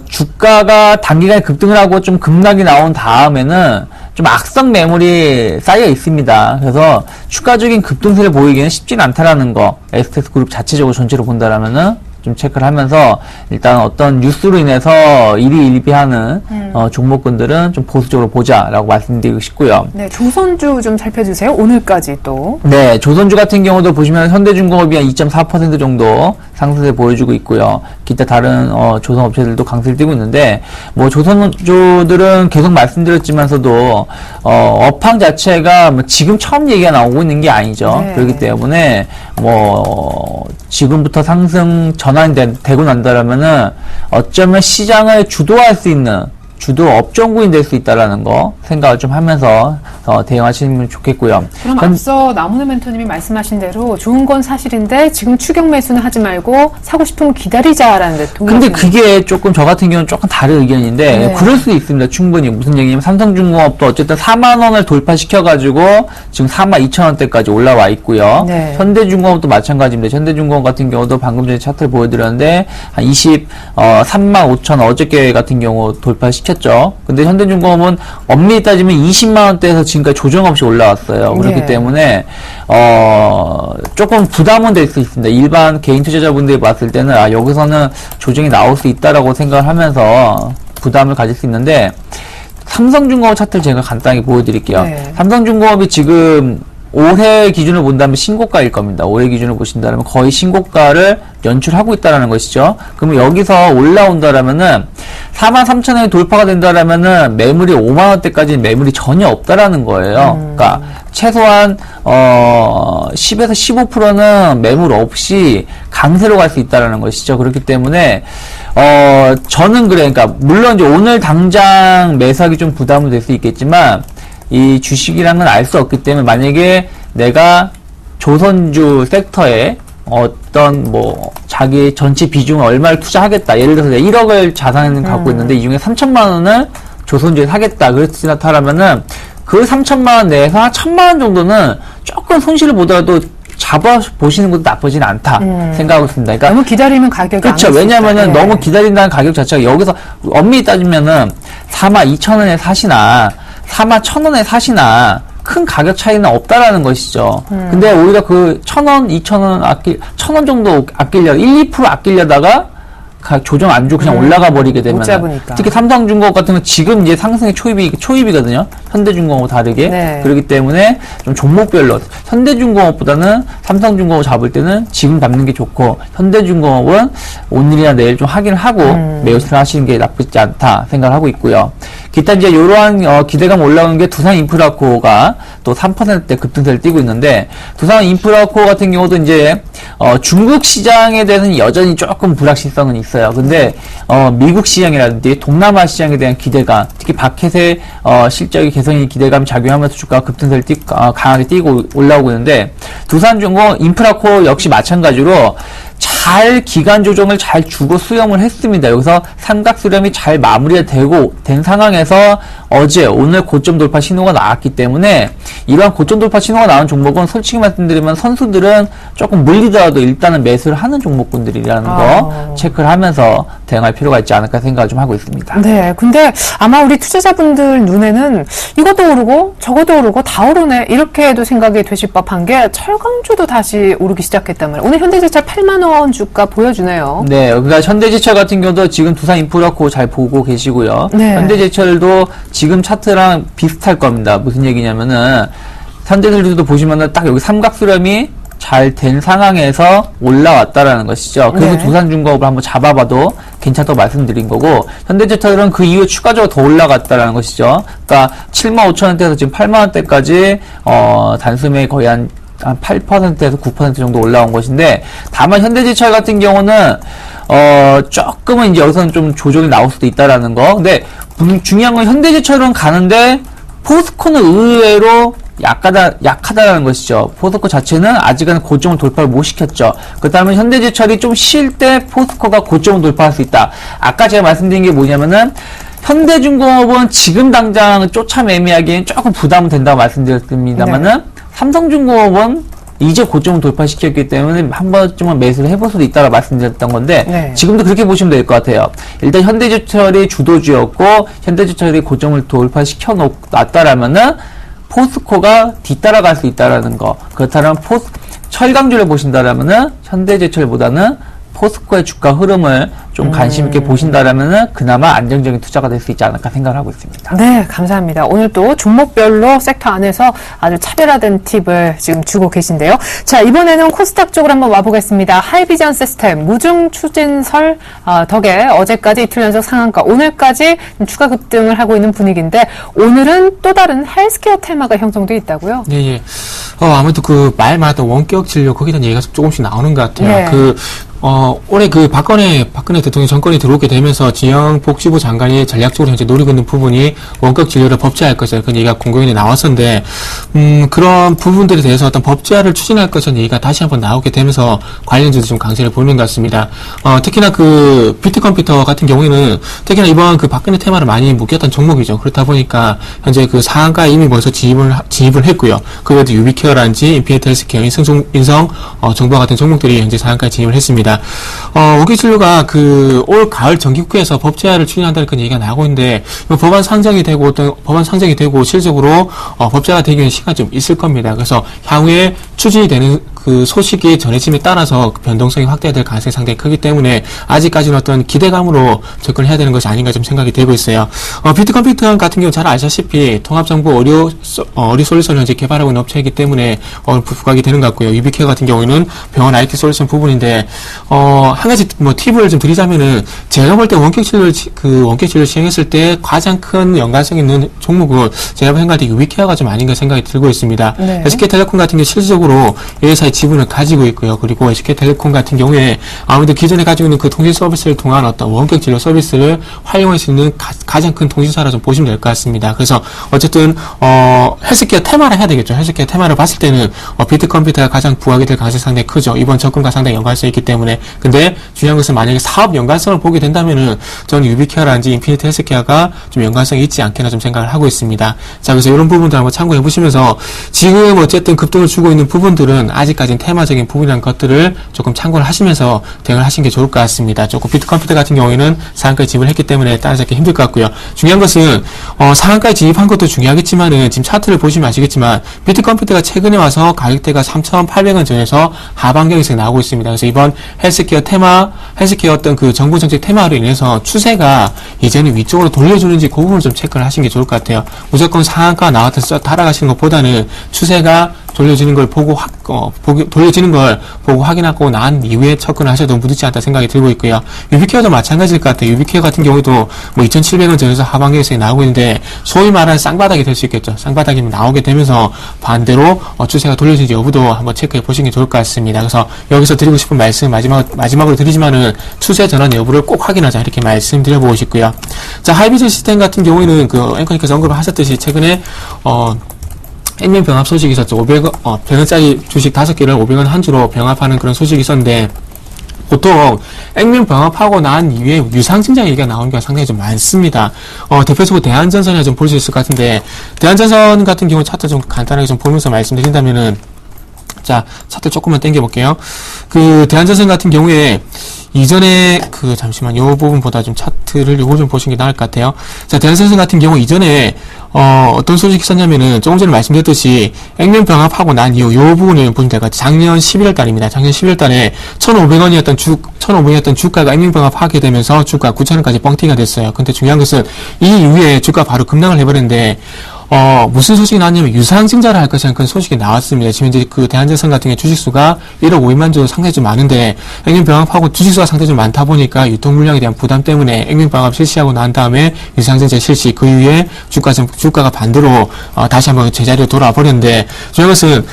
주가가 단기간에 급등을 하고 좀 급락이 나온 다음에는 좀 악성 매물이 쌓여 있습니다. 그래서 추가적인 급등세를 보이기는 쉽지는 않다라는 거, STS 그룹 자체적으로 전체로 본다라면은 좀 체크를 하면서, 일단 어떤 뉴스로 인해서 일희일비하는 종목군들은 좀 보수적으로 보자라고 말씀드리고 싶고요. 네, 조선주 좀 살펴주세요. 오늘까지 또. 네, 조선주 같은 경우도 보시면 현대중공업이 한 2.4% 정도 상승세 보여주고 있고요. 기타 다른 조선업체들도 강세를 띄고 있는데, 뭐 조선주들은 계속 말씀드렸지만서도 업황 자체가 뭐 지금 처음 얘기가 나오고 있는 게 아니죠. 네. 그렇기 때문에 뭐 지금부터 상승 전환이 되고 난다라면은 어쩌면 시장을 주도할 수 있는 주도 업종군이 될 수 있다라는 거 생각을 좀 하면서 대응하시면 좋겠고요. 그럼 앞서 나무늘 멘토님이 말씀하신 대로 좋은 건 사실인데 지금 추격 매수는 하지 말고 사고 싶으면 기다리자라는 데 동의하시는. 근데 그게 조금 저 같은 경우는 조금 다른 의견인데, 네. 그럴 수도 있습니다. 충분히. 무슨 얘기냐면 삼성중공업도 어쨌든 4만 원을 돌파시켜가지고 지금 4만 2천 원대까지 올라와 있고요. 네. 현대중공업도 마찬가지입니다. 현대중공업 같은 경우도 방금 전에 차트를 보여드렸는데 한 3만 5천 어저께 같은 경우 돌파시켰죠. 근데 현대중공업은 엄밀히 따지면 20만 원대에서 지금까지 조정 없이 올라왔어요. 그렇기 네. 때문에 조금 부담은 될 수 있습니다. 일반 개인 투자자분들이 봤을 때는 여기서는 조정이 나올 수 있다라고 생각을 하면서 부담을 가질 수 있는데, 삼성중공업 차트를 제가 간단히 보여드릴게요. 네. 삼성중공업이 지금 올해 기준을 본다면 신고가일 겁니다. 올해 기준을 보신다면 거의 신고가를 연출하고 있다는 것이죠. 그러면 여기서 올라온다라면은 43,000원이 돌파가 된다라면은 매물이 5만원대까지 매물이 전혀 없다라는 거예요. 그러니까 최소한 10에서 15%는 매물 없이 강세로 갈 수 있다는 것이죠. 그렇기 때문에 저는 그래. 그러니까 물론 이제 오늘 당장 매수하기 좀 부담이 될 수 있겠지만, 이 주식이라는 건 알 수 없기 때문에, 만약에 내가 조선주 섹터에 어떤 뭐 자기 전체 비중을 얼마를 투자하겠다. 예를 들어서 내가 1억을 자산을 갖고 있는데 이 중에 3천만 원을 조선주에 사겠다. 그렇다라면은 그 3천만 원 내에서 한 1,000만 원 정도는 조금 손실을 보더라도 잡아보시는 것도 나쁘진 않다 생각하고 있습니다. 그러니까 너무 기다리면 가격이 그렇죠. 안 왜냐면은 네. 너무 기다린다는 가격 자체가 여기서 엄밀히 따지면은 42,000원에 사시나 41,000원에 사시나 큰 가격 차이는 없다라는 것이죠. 근데 오히려 그 1,000원, 2,000원 1,000원 정도 아끼려 1, 2% 아끼려다가 조정 안 주고 그냥 올라가 버리게 되면, 잡으니까. 특히 삼성중공업 같은 건 지금 이제 상승의 초입이거든요. 현대중공업 다르게. 네. 그렇기 때문에 좀 종목별로 현대중공업보다는 삼성중공업 잡을 때는 지금 잡는 게 좋고, 현대중공업은 오늘이나 내일 좀 확인을 하고 매수를 하시는 게 나쁘지 않다 생각을 하고 있고요. 기타 이제 이러한 기대감 올라오는 게 두산인프라코어가 또 3%대 급등세를 띄고 있는데, 두산인프라코어 같은 경우도 이제 중국 시장에 대해서는 여전히 조금 불확실성은 있어요. 근데 미국 시장이라든지 동남아 시장에 대한 기대감, 특히 박해세 실적의 개선이 기대감 작용하면서 주가가 급등세를 강하게 띄고 올라오고 있는데, 두산중공 인프라코어 역시 마찬가지로 잘 기간 조정을 잘 주고 수렴을 했습니다. 여기서 삼각 수렴이 잘 마무리가 된 상황에서 오늘 고점 돌파 신호가 나왔기 때문에, 이러한 고점 돌파 신호가 나온 종목은 솔직히 말씀드리면 선수들은 조금 물리더라도 일단은 매수를 하는 종목군들이라는 거 체크를 하면서 대응할 필요가 있지 않을까 생각을 좀 하고 있습니다. 네, 근데 아마 우리 투자자분들 눈에는 이것도 오르고 저것도 오르고 다 오르네 이렇게도 생각이 되실 법한 게, 철강주도 다시 오르기 시작했단 말이에요. 오늘 현대제철 8만 원 주가 보여주네요. 네, 그러니까 현대제철 같은 경우도 지금 두산인프라코 잘 보고 계시고요. 네. 현대제철도 지금 차트랑 비슷할 겁니다. 무슨 얘기냐면은 현대제철도 보시면은 딱 여기 삼각수렴이 잘 된 상황에서 올라왔다라는 것이죠. 그래서 네. 두산중공업을 한번 잡아봐도 괜찮다고 말씀드린 거고, 현대제철은 그 이후에 추가적으로 더 올라갔다라는 것이죠. 그러니까 75,000원대에서 지금 8만원대까지 단숨에 거의 한 8%에서 9% 정도 올라온 것인데, 다만 현대제철 같은 경우는 조금은 이제 여기서는 좀 조정이 나올 수도 있다라는 거. 근데 중요한 건 현대제철은 가는데 포스코는 의외로 약하다라는 것이죠. 포스코 자체는 아직은 고점을 돌파를 못 시켰죠. 그렇다면 현대제철이 좀 쉴 때 포스코가 고점을 돌파할 수 있다. 아까 제가 말씀드린 게 뭐냐면은 현대중공업은 지금 당장 쫓아매매하기엔 조금 부담은 된다고 말씀드렸습니다만은 네. 삼성중공업은 이제 고점을 돌파시켰기 때문에 한 번쯤은 매수를 해볼 수도 있다고 말씀드렸던 건데 네. 지금도 그렇게 보시면 될 것 같아요. 일단 현대제철이 주도주였고 현대제철이 고점을 돌파시켜 놨다라면은 포스코가 뒤따라갈 수 있다라는 거. 그렇다면 철강주를 보신다라면은 현대제철보다는 포스코의 주가 흐름을 좀 관심 있게 보신다라면은 그나마 안정적인 투자가 될 수 있지 않을까 생각을 하고 있습니다. 네, 감사합니다. 오늘 또 종목별로 섹터 안에서 아주 차별화된 팁을 지금 주고 계신데요. 자, 이번에는 코스닥 쪽으로 한번 와보겠습니다. 하이비전 시스템 무중 추진설 덕에 어제까지 이틀 연속 상한가, 오늘까지 추가 급등을 하고 있는 분위기인데 오늘은 또 다른 헬스케어 테마가 형성돼 있다고요? 예, 예. 아무래도 그 말마다 원격 진료 거기에 대한 얘기가 조금씩 나오는 것 같아요. 네. 올해 그 박근혜 대통령 정권이 들어오게 되면서 지역복지부 장관이 전략적으로 현재 노리고 있는 부분이 원격 진료를 법제화할 것이다. 그런 얘기가 공공연히 나왔었는데, 그런 부분들에 대해서 어떤 법제화를 추진할 것이라는 얘기가 다시 한번 나오게 되면서 관련주도 좀 강세를 보이는 것 같습니다. 특히나 그 비트컴퓨터 같은 경우에는 특히나 이번 그 박근혜 테마를 많이 묶였던 종목이죠. 그렇다 보니까 현재 그 상한가에 이미 벌써 진입을 했고요. 그 외에도 유비케어라든지 인피니트 헬스케어, 인성, 정보와 같은 종목들이 현재 상한가에 진입을 했습니다. 원격 진료가 그 올 가을 정기국회에서 법제화를 추진한다는 그런 얘기가 나오고 있는데, 법안 상정이 되고 실질적으로 법제화가 되기 위한 시간이 좀 있을 겁니다. 그래서 향후에 추진이 되는 그 소식이 전해짐에 따라서 변동성이 확대될 가능성이 상당히 크기 때문에 아직까지는 어떤 기대감으로 접근을 해야 되는 것이 아닌가 좀 생각이 되고 있어요. 비트컴퓨터 같은 경우 잘 아시다시피 통합정보 의료 솔루션을 현재 개발하고 있는 업체이기 때문에 부각이 되는 것 같고요. 유비케어 같은 경우에는 병원 IT 솔루션 부분인데, 한 가지 팁을 좀 드리자면은, 제가 볼 때 원격 진료를 시행했을 때 가장 큰 연관성 있는 종목은 제가 생각할 때 유비케어가 좀 아닌가 생각이 들고 있습니다. 네. SK텔레콤 같은 경우 실질적으로 이 회사의 지분을 가지고 있고요. 그리고 SK텔레콤 같은 경우에 아무래도 기존에 가지고 있는 그 통신 서비스를 통한 어떤 원격 진료 서비스를 활용할 수 있는 가장 큰 통신사라 좀 보시면 될 것 같습니다. 그래서 어쨌든 헬스케어 테마를 해야 되겠죠. 헬스케어 테마를 봤을 때는 비트컴퓨터가 가장 부각이 될 가능성이 상당히 크죠. 이번 접근과 상당히 연관성이 있기 때문에. 근데 중요한 것은 만약에 사업 연관성을 보게 된다면은 저는 유비케어라든지 인피니트 헬스케어가 좀 연관성이 있지 않겠나 좀 생각을 하고 있습니다. 자, 그래서 이런 부분들 한번 참고해 보시면서 지금 어쨌든 급등을 주고 있는 부분들은 아직까지는 테마적인 부분이라는 것들을 조금 참고를 하시면서 대응을 하시는 게 좋을 것 같습니다. 조금 비트컴퓨터 같은 경우에는 상한가에 진입을 했기 때문에 따라잡기 힘들 것 같고요. 중요한 것은 상한가에 진입한 것도 중요하겠지만은 지금 차트를 보시면 아시겠지만 비트컴퓨터가 최근에 와서 가격대가 3,800원 전에서 하반경에서 나오고 있습니다. 그래서 이번 헬스케어 어떤 그 정부 정책 테마로 인해서 추세가 이제는 위쪽으로 돌려주는지 그 부분을 좀 체크를 하시는 게 좋을 것 같아요. 무조건 상한가 나왔다 달아가시는 것보다는 추세가 돌려지는 걸 보고 확인하고 난 이후에 접근을 하셔도 무늦지 않다 생각이 들고 있고요. 유비케어도 마찬가지일 것 같아요. 유비케어 같은 경우도 2,700원 전에서 하반기에서 나오고 있는데 소위 말하는 쌍바닥이 될 수 있겠죠. 쌍바닥이 나오게 되면서 반대로 추세가 돌려지는지 여부도 한번 체크해 보시는 게 좋을 것 같습니다. 그래서 여기서 드리고 싶은 말씀 마지막으로 드리지만은 추세 전환 여부를 꼭 확인하자 이렇게 말씀드려보고 싶고요. 자, 하이비전 시스템 같은 경우에는 그 앵커님께서 언급을 하셨듯이 최근에 액면 병합 소식이 있었죠. 100원짜리 주식 5개를 500원 한 주로 병합하는 그런 소식이 있었는데, 보통 액면 병합하고 난 이후에 유상증자 얘기가 나오는 게 상당히 좀 많습니다. 대표적으로 대한전선이나 좀 볼 수 있을 것 같은데, 대한전선 같은 경우 차트 좀 간단하게 좀 보면서 말씀드린다면은, 자, 차트 조금만 당겨볼게요. 그, 대한전선 같은 경우에, 이전에, 잠시만, 요 부분보다 좀 차트를 요걸 좀 보시는 게 나을 것 같아요. 자, 대한전선 같은 경우 이전에, 어떤 소식이 있었냐면은, 조금 전에 말씀드렸듯이, 액면 병합하고 난 이후 요 부분을 보시면 될 것 같아요. 작년 11월 달입니다. 작년 11월 달에 1,500원이었던 주가가 액면 병합하게 되면서 주가 9,000원까지 뻥튀기가 됐어요. 근데 중요한 것은, 이 이후에 주가 바로 급락을 해버렸는데, 무슨 소식이 나왔냐면 유상증자를 할 것이라는 그런 소식이 나왔습니다. 지금 이제 그 대한전선 같은 경우 주식수가 1억 500만 주 상당히 좀 많은데 액면 병합하고 주식수가 상당히 좀 많다 보니까 유통 물량에 대한 부담 때문에 액면 병합 실시하고 난 다음에 유상증자 실시 그 이후에 주가가 반대로 다시 한번 제자리로 돌아와 버렸는데 중요한 것은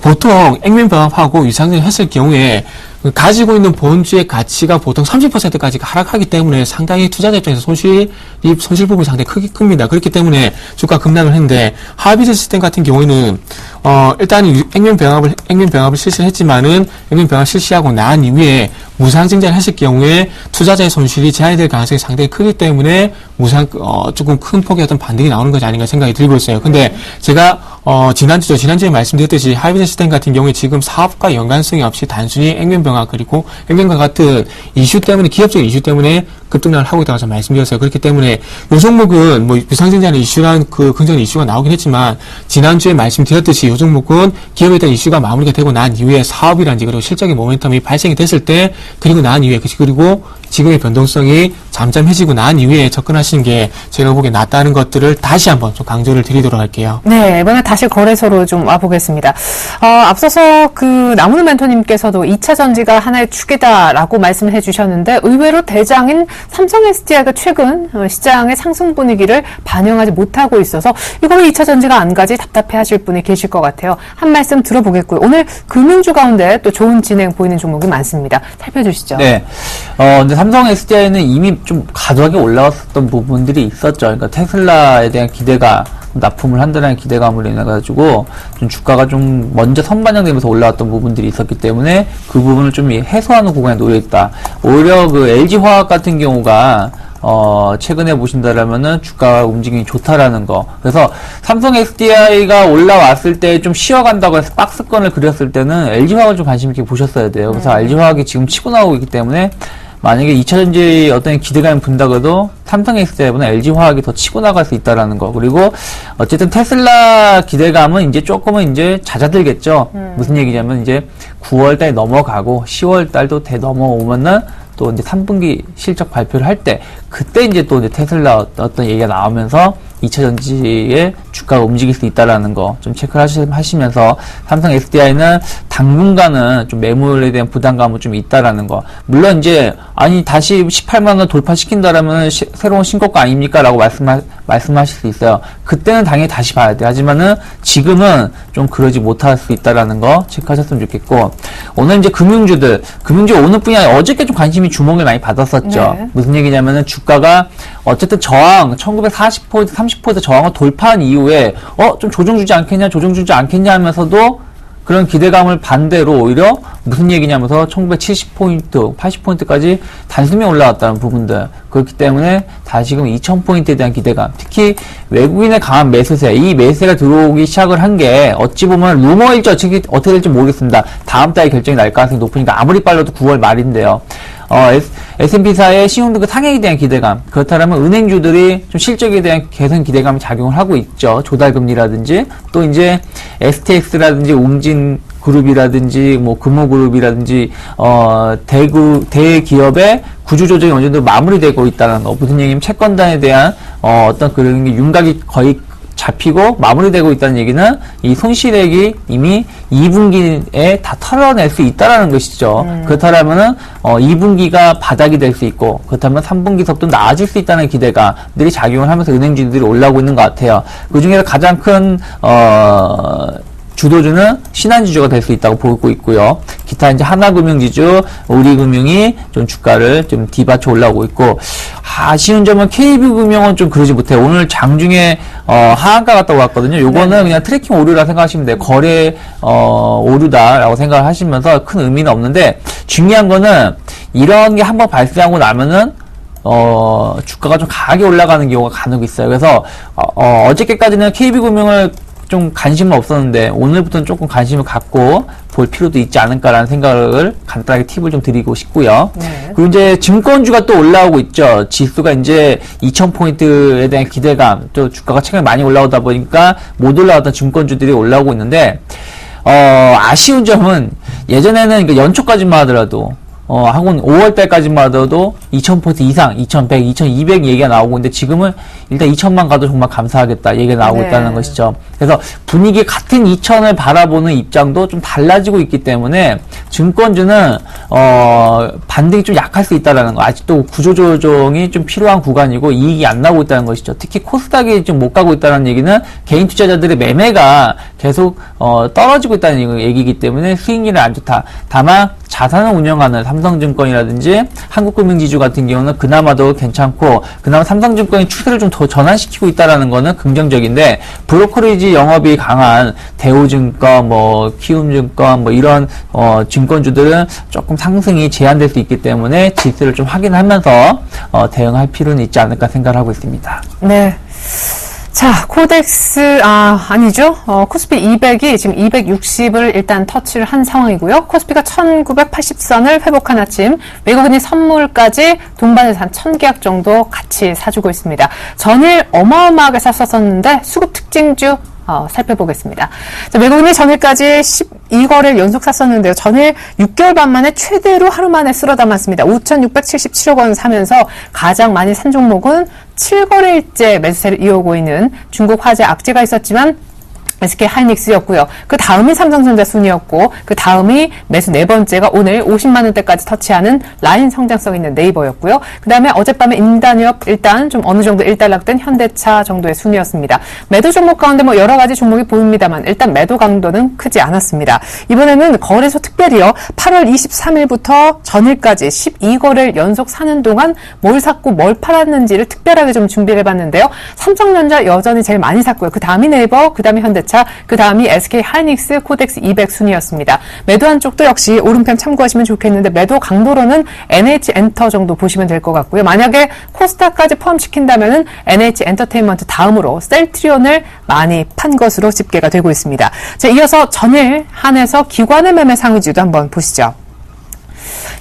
보통 액면 병합하고 유상증자 했을 경우에 가지고 있는 본주의 가치가 보통 30%까지 하락하기 때문에 상당히 투자자 입장에서 손실 부분이 상당히 큽니다. 그렇기 때문에 주가 급락을 했는데, 하비즈 시스템 같은 경우에는, 일단 액면 병합을 실시를 했지만은, 액면 병합 실시하고 난 이후에 무상증자를 했을 경우에 투자자의 손실이 제한이 될 가능성이 상당히 크기 때문에 조금 큰 폭의 어떤 반등이 나오는 것이 아닌가 생각이 들고 있어요. 근데 제가, 지난주에 말씀드렸듯이 하이브리드 시스템 같은 경우에 지금 사업과 연관성이 없이 단순히 액면 병합 그리고 액면과 같은 이슈 때문에, 기업적인 이슈 때문에 급등락을 하고 있다고 제가 말씀드렸어요. 그렇기 때문에 요 종목은 뭐 무상증자는 이슈란 긍정적 이슈가 나오긴 했지만 지난주에 말씀드렸듯이 요 종목은 기업에 대한 이슈가 마무리가 되고 난 이후에 사업이란지 그리고 실적인 모멘텀이 발생이 됐을 때 그리고 난 이후에 그리고 지금의 변동성이 잠잠해지고 난 이후에 접근하시는 게 제가 보기에 낫다는 것들을 다시 한번 좀 강조를 드리도록 할게요. 네, 이번에 다시 거래소로 좀 와보겠습니다. 앞서서 나무는 멘토님께서도 2차 전지가 하나의 축이다라고 말씀을 해주셨는데 의외로 대장인 삼성 SDI가 최근 시장의 상승 분위기를 반영하지 못하고 있어서 이거 왜 2차 전지가 안 가지 답답해하실 분이 계실 것 같아요. 한 말씀 들어보겠고요. 오늘 금융주 가운데 또 좋은 진행 보이는 종목이 많습니다. 살펴주시죠. 네. 근데 삼성 SDI는 이미 좀 과도하게 올라왔었던 부분들이 있었죠. 그러니까 테슬라에 대한 기대가 납품을 한다는 기대감으로 인해가지고 좀 주가가 좀 먼저 선반영되면서 올라왔던 부분들이 있었기 때문에 그 부분을 좀 해소하는 구간에 놓여 있다. 오히려 그 LG화학 같은 경우가 최근에 보신다라면은 주가 움직임이 좋다라는 거. 그래서 삼성 SDI가 올라왔을 때 좀 쉬어간다고 해서 박스권을 그렸을 때는 LG화학을 좀 관심 있게 보셨어야 돼요. 그래서 LG화학이 지금 치고 나오고 있기 때문에 만약에 2차전지 어떤 기대감이 분다고 해도 삼성 SDI보다 LG화학이 더 치고 나갈 수 있다라는 거. 그리고 어쨌든 테슬라 기대감은 이제 조금은 이제 잦아들겠죠. 무슨 얘기냐면 이제 9월달에 넘어가고 10월달도 넘어오면은 또 이제 3분기 실적 발표를 할 때 그때 이제 또 이제 테슬라 어떤 얘기가 나오면서 2차 전지의 주가가 움직일 수 있다라는 거 좀 체크를 하시면서 삼성 SDI는 당분간은 좀 매물에 대한 부담감은 좀 있다라는 거. 물론 이제 다시 18만 원 돌파시킨다라면 새로운 신고가 아닙니까? 라고 말씀하실 수 있어요. 그때는 당연히 다시 봐야 돼. 하지만은 지금은 좀 그러지 못할 수 있다라는 거 체크하셨으면 좋겠고, 오늘 이제 금융주 오늘 뿐이 아니라 어저께 좀 관심이 주목을 많이 받았었죠. 네. 무슨 얘기냐면은 주가가 어쨌든 저항 1940포인트 30포인트 저항을 돌파한 이후에 좀 조정 주지 않겠냐 하면서도 그런 기대감을 반대로 오히려 무슨 얘기냐면서 1970포인트, 80포인트까지 단숨에 올라왔다는 부분들. 그렇기 때문에 다시금 2000포인트에 대한 기대감, 특히 외국인의 강한 매수세, 이 매수세가 들어오기 시작을 한 게 어찌 보면 루머일지 어떻게 될지 모르겠습니다. 다음 달에 결정이 날 가능성이 높으니까 아무리 빨라도 9월 말인데요. S&P사의 신용등급 상향에 대한 기대감, 그렇다면 은행주들이 좀 실적에 대한 개선 기대감이 작용을 하고 있죠. 조달금리라든지 또 이제 STX라든지 웅진그룹이라든지 뭐 금호그룹이라든지 대기업의 구조조정이 어느 정도 마무리되고 있다는 거. 무슨 얘기냐면 채권단에 대한 어떤 그런 윤곽이 거의 잡히고 마무리되고 있다는 얘기는 이 손실액이 이미 2분기에 다 털어낼 수 있다라는 것이죠. 그렇다면은 2분기가 바닥이 될 수 있고, 그렇다면 3분기서부터 나아질 수 있다는 기대감들이 작용을 하면서 은행주들이 올라오고 있는 것 같아요. 그 중에서 가장 큰 주도주는 신한지주가 될 수 있다고 보고 있고요. 기타 이제 하나금융지주, 우리금융이 좀 주가를 좀 뒤받쳐 올라오고 있고, 아쉬운 점은 KB금융은 좀 그러지 못해요. 오늘 장중에 하한가 갔다 왔거든요. 요거는 그냥 트래킹 오류라 생각하시면 돼요. 거래 오류다라고 생각을 하시면서 큰 의미는 없는데, 중요한 거는 이런 게 한번 발생하고 나면은 주가가 좀 강하게 올라가는 경우가 간혹 있어요. 그래서 어저께까지는 KB금융을 좀 관심은 없었는데 오늘부터는 조금 관심을 갖고 볼 필요도 있지 않을까라는 생각을 간단하게 팁을 좀 드리고 싶고요. 네. 그리고 이제 증권주가 또 올라오고 있죠. 지수가 이제 2,000포인트에 대한 기대감, 또 주가가 최근에 많이 올라오다 보니까 못 올라왔던 증권주들이 올라오고 있는데, 아쉬운 점은 예전에는 그러니까 연초까지만 하더라도 하고는 5월달까지만 하더라도 2,000포인트 이상, 2,100, 2,200 얘기가 나오고 있는데 지금은 일단 2,000만 가도 정말 감사하겠다 얘기가 나오고 네. 있다는 것이죠. 그래서 분위기 같은 2,000을 바라보는 입장도 좀 달라지고 있기 때문에 증권주는 반등이 좀 약할 수 있다라는 거. 아직도 구조조정이 좀 필요한 구간이고 이익이 안 나오고 있다는 것이죠. 특히 코스닥이 좀 못 가고 있다는 얘기는 개인 투자자들의 매매가 계속 떨어지고 있다는 얘기이기 때문에 수익률이 안 좋다. 다만 자산을 운영하는 삼성증권이라든지 한국금융지주 같은 경우는 그나마도 괜찮고 그나마 삼성증권이 추세를 좀 더 전환시키고 있다라는 거는 긍정적인데 브로커리지 영업이 강한 대우증권, 키움증권 이런 증권주들은 조금 상승이 제한될 수 있기 때문에 지수를 좀 확인하면서 대응할 필요는 있지 않을까 생각을 하고 있습니다. 네. 자, 코덱스, 아니죠. 코스피 200이 지금 260을 일단 터치를 한 상황이고요. 코스피가 1980선을 회복한 아침, 외국인이 선물까지 동반해서 한 1000계약 정도 같이 사주고 있습니다. 전일 어마어마하게 샀었는데 수급 특징주 살펴보겠습니다. 자, 외국인이 전일까지 12거래를 연속 샀었는데요. 전일 6개월 반 만에 최대로 하루 만에 쓸어 담았습니다. 5,677억 원 사면서 가장 많이 산 종목은 7거래일째 매수세를 이어오고 있는 중국 화재 악재가 있었지만 SK 하이닉스였고요. 그 다음이 삼성전자 순이었고 그 다음이 매수 네 번째가 오늘 50만 원대까지 터치하는 라인 성장성 있는 네이버였고요. 그 다음에 어젯밤에 인단위업 일단 좀 어느 정도 일단락된 현대차 정도의 순이었습니다. 매도 종목 가운데 여러 가지 종목이 보입니다만 일단 매도 강도는 크지 않았습니다. 이번에는 거래소 특별히요. 8월 23일부터 전일까지 12거래를 연속 사는 동안 뭘 샀고 뭘 팔았는지를 특별하게 좀 준비를 해봤는데요. 삼성전자 여전히 제일 많이 샀고요. 그 다음이 네이버, 그 다음이 현대차, 그 다음이 SK 하이닉스, 코덱스 200 순이었습니다. 매도한 쪽도 역시 오른편 참고하시면 좋겠는데 매도 강도로는 NH 엔터 정도 보시면 될 것 같고요. 만약에 코스닥까지 포함시킨다면은 NH 엔터테인먼트 다음으로 셀트리온을 많이 판 것으로 집계가 되고 있습니다. 자, 이어서 전일 한해서 기관의 매매 상위주도 한번 보시죠.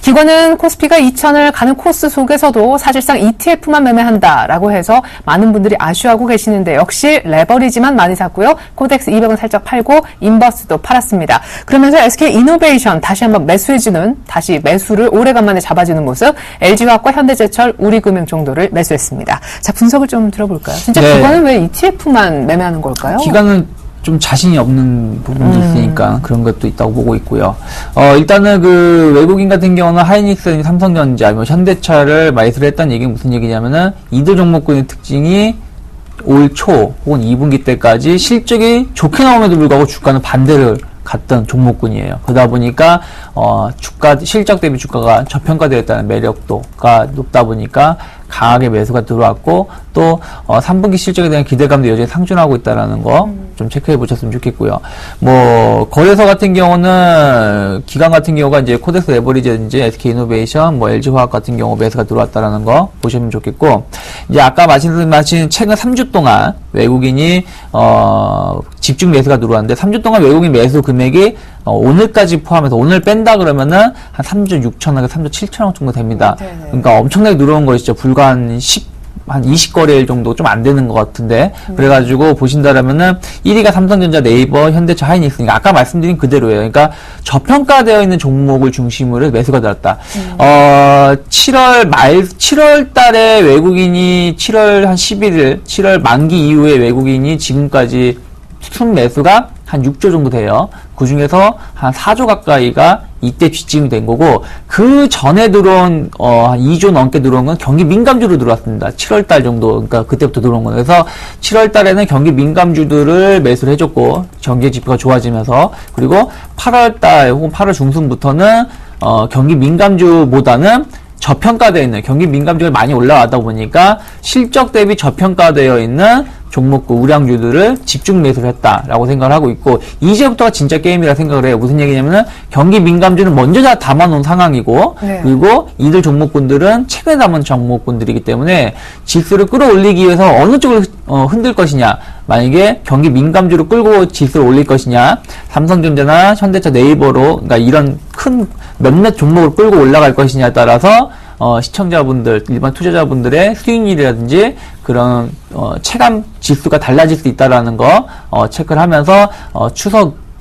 기관은 코스피가 2,000을 가는 코스 속에서도 사실상 ETF만 매매한다라고 해서 많은 분들이 아쉬워하고 계시는데 역시 레버리지만 많이 샀고요. 코덱스 200은 살짝 팔고 인버스도 팔았습니다. 그러면서 SK 이노베이션 다시 한번 매수해주는 다시 매수를 오래간만에 잡아주는 모습 LG화학과 현대제철 우리금융 정도를 매수했습니다. 자, 분석을 좀 들어볼까요? 진짜 네. 기관은 왜 ETF만 매매하는 걸까요? 기관은 좀 자신이 없는 부분도 있으니까 그런 것도 있다고 보고 있고요. 일단은 그 외국인 같은 경우는 하이닉스, 삼성전자, 현대차를 매수를 했다는 얘기는 무슨 얘기냐면은 이들 종목군의 특징이 올 초 혹은 2분기 때까지 실적이 좋게 나옴에도 불구하고 주가는 반대를 갔던 종목군이에요. 그러다 보니까 실적 대비 주가가 저평가되었다는 매력도가 높다 보니까 강하게 매수가 들어왔고 또 3분기 실적에 대한 기대감도 여전히 상존하고 있다는 거 좀 체크해 보셨으면 좋겠고요. 거래소 같은 경우는 기관 같은 경우가 이제 코덱스 레버리지든지 SK 이노베이션, LG화학 같은 경우 매수가 들어왔다는 거 보시면 좋겠고, 이제 아까 말씀하신 최근 3주 동안 외국인이 집중 매수가 들어왔는데 3주 동안 외국인 매수 금액이 오늘까지 포함해서 오늘 뺀다 그러면은 한 3조 6천억, 3조 7천억 정도 됩니다. 네네. 그러니까 엄청나게 늘어온 것이죠. 불과 한 20거래일 정도 좀 안 되는 것 같은데. 그래가지고 보신다라면은 1위가 삼성전자, 네이버, 현대차, 하이닉스니까 아까 말씀드린 그대로예요. 그러니까 저평가되어 있는 종목을 중심으로 매수가 들었다. 7월 달에 외국인이 7월 한 11일, 7월 만기 이후에 외국인이 지금까지 순매수가 한 6조 정도 돼요. 그 중에서 한 4조 가까이가 이때 뒷짐이 된 거고, 그 전에 들어온, 한 2조 넘게 들어온 건 경기 민감주로 들어왔습니다. 7월 달 정도, 그러니까 그때부터 들어온 거예요. 그래서 7월 달에는 경기 민감주들을 매수를 해줬고, 경기 지표가 좋아지면서, 그리고 8월 달 혹은 8월 중순부터는, 경기 민감주보다는 저평가되어 있는 경기 민감주가 많이 올라가다 보니까 실적 대비 저평가되어 있는 종목구 우량주들을 집중 매수를 했다라고 생각을 하고 있고, 이제부터가 진짜 게임이라 생각을 해요. 무슨 얘기냐면은 경기 민감주는 먼저 다 담아놓은 상황이고, 네. 그리고 이들 종목군들은 최근에 담은 종목군들이기 때문에 지수를 끌어올리기 위해서 어느 쪽을 흔들 것이냐, 만약에 경기 민감주로 끌고 지수를 올릴 것이냐, 삼성전자나 현대차, 네이버로, 그러니까 이런 큰 몇몇 종목을 끌고 올라갈 것이냐에 따라서 시청자분들, 일반 투자자분들의 수익률이라든지 그런 체감 지수가 달라질 수 있다라는 거 체크를 하면서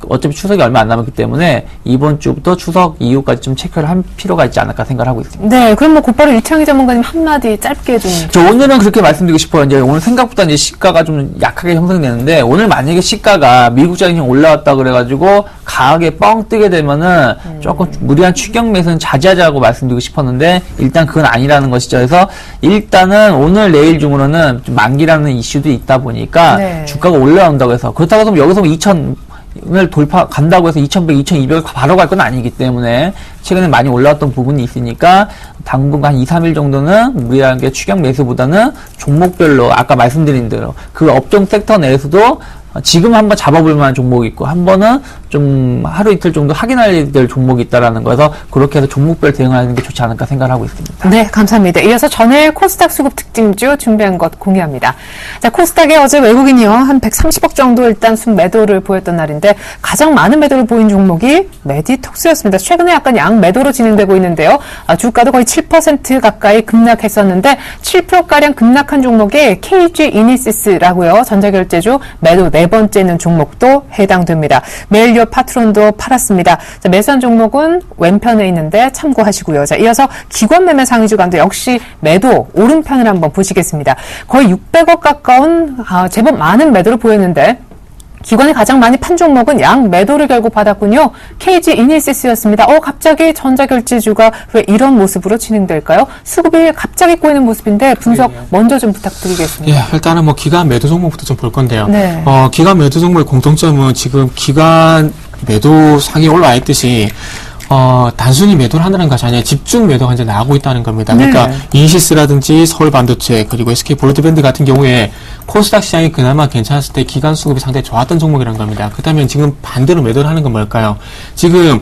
어차피 추석이 얼마 안 남았기 때문에 이번 주부터 추석 이후까지 좀 체크를 할 필요가 있지 않을까 생각을 하고 있습니다. 네, 그럼 뭐 곧바로 이창희 전문가님 한마디 짧게 좀. 저 오늘은 그렇게 말씀드리고 싶어요. 이제 오늘 생각보다 이제 시가가 좀 약하게 형성되는데, 오늘 만약에 시가가 미국장이 올라왔다 그래가지고 강하게 뻥 뜨게 되면은 조금 무리한 추격 매수는 자제하자고 말씀드리고 싶었는데, 일단 그건 아니라는 것이죠. 그래서 일단은 오늘 내일 중으로는 좀 만기라는 이슈도 있다 보니까 네. 주가가 올라온다고 해서, 그렇다고 해서 여기서 2,000을 간다고 해서 2,100, 2,200을 바로 갈 건 아니기 때문에 최근에 많이 올라왔던 부분이 있으니까 당분간 한 2, 3일 정도는 무리하게 추격 매수보다는 종목별로 아까 말씀드린 대로 그 업종 섹터 내에서도 지금 한번 잡아볼 만한 종목이 있고, 한 번은 좀 하루 이틀 정도 확인해야 될 종목이 있다라는 거여서 그렇게 해서 종목별 대응하는 게 좋지 않을까 생각을 하고 있습니다. 네, 감사합니다. 이어서 전일 코스닥 수급 특징주 준비한 것 공개합니다. 자, 코스닥에 어제 외국인이요, 한 130억 정도 일단 순매도를 보였던 날인데, 가장 많은 매도를 보인 종목이 메디톡스였습니다. 최근에 약간 양매도로 진행되고 있는데요. 주가도 거의 7% 가까이 급락했었는데, 7%가량 급락한 종목이 KG 이니시스라고요. 전자결제주 매도 네 번째는 종목도 해당됩니다. 메일리어 파트론도 팔았습니다. 자, 매수한 종목은 왼편에 있는데 참고하시고요. 자, 이어서 기관 매매 상위 주간도 역시 매도 오른편을 한번 보시겠습니다. 거의 600억 가까운 제법 많은 매도를 보였는데, 기관이 가장 많이 판 종목은 양 매도를 결국 받았군요. KG 이니시스였습니다. 갑자기 전자결제주가 왜 이런 모습으로 진행될까요? 수급이 갑자기 꼬이는 모습인데 분석 먼저 좀 부탁드리겠습니다. 예, 일단은 뭐 기관 매도 종목부터 좀 볼 건데요. 네. 기관 매도 종목의 공통점은 지금 기관 매도 상에 올라와 있듯이 단순히 매도를 하는 것이 아니라 집중 매도가 이제 나오고 있다는 겁니다. 그러니까 네. 이니시스라든지 서울반도체 그리고 SK 브로드밴드 같은 경우에 코스닥 시장이 그나마 괜찮았을 때 기관 수급이 상당히 좋았던 종목이라는 겁니다. 그렇다면 지금 반대로 매도를 하는 건 뭘까요? 지금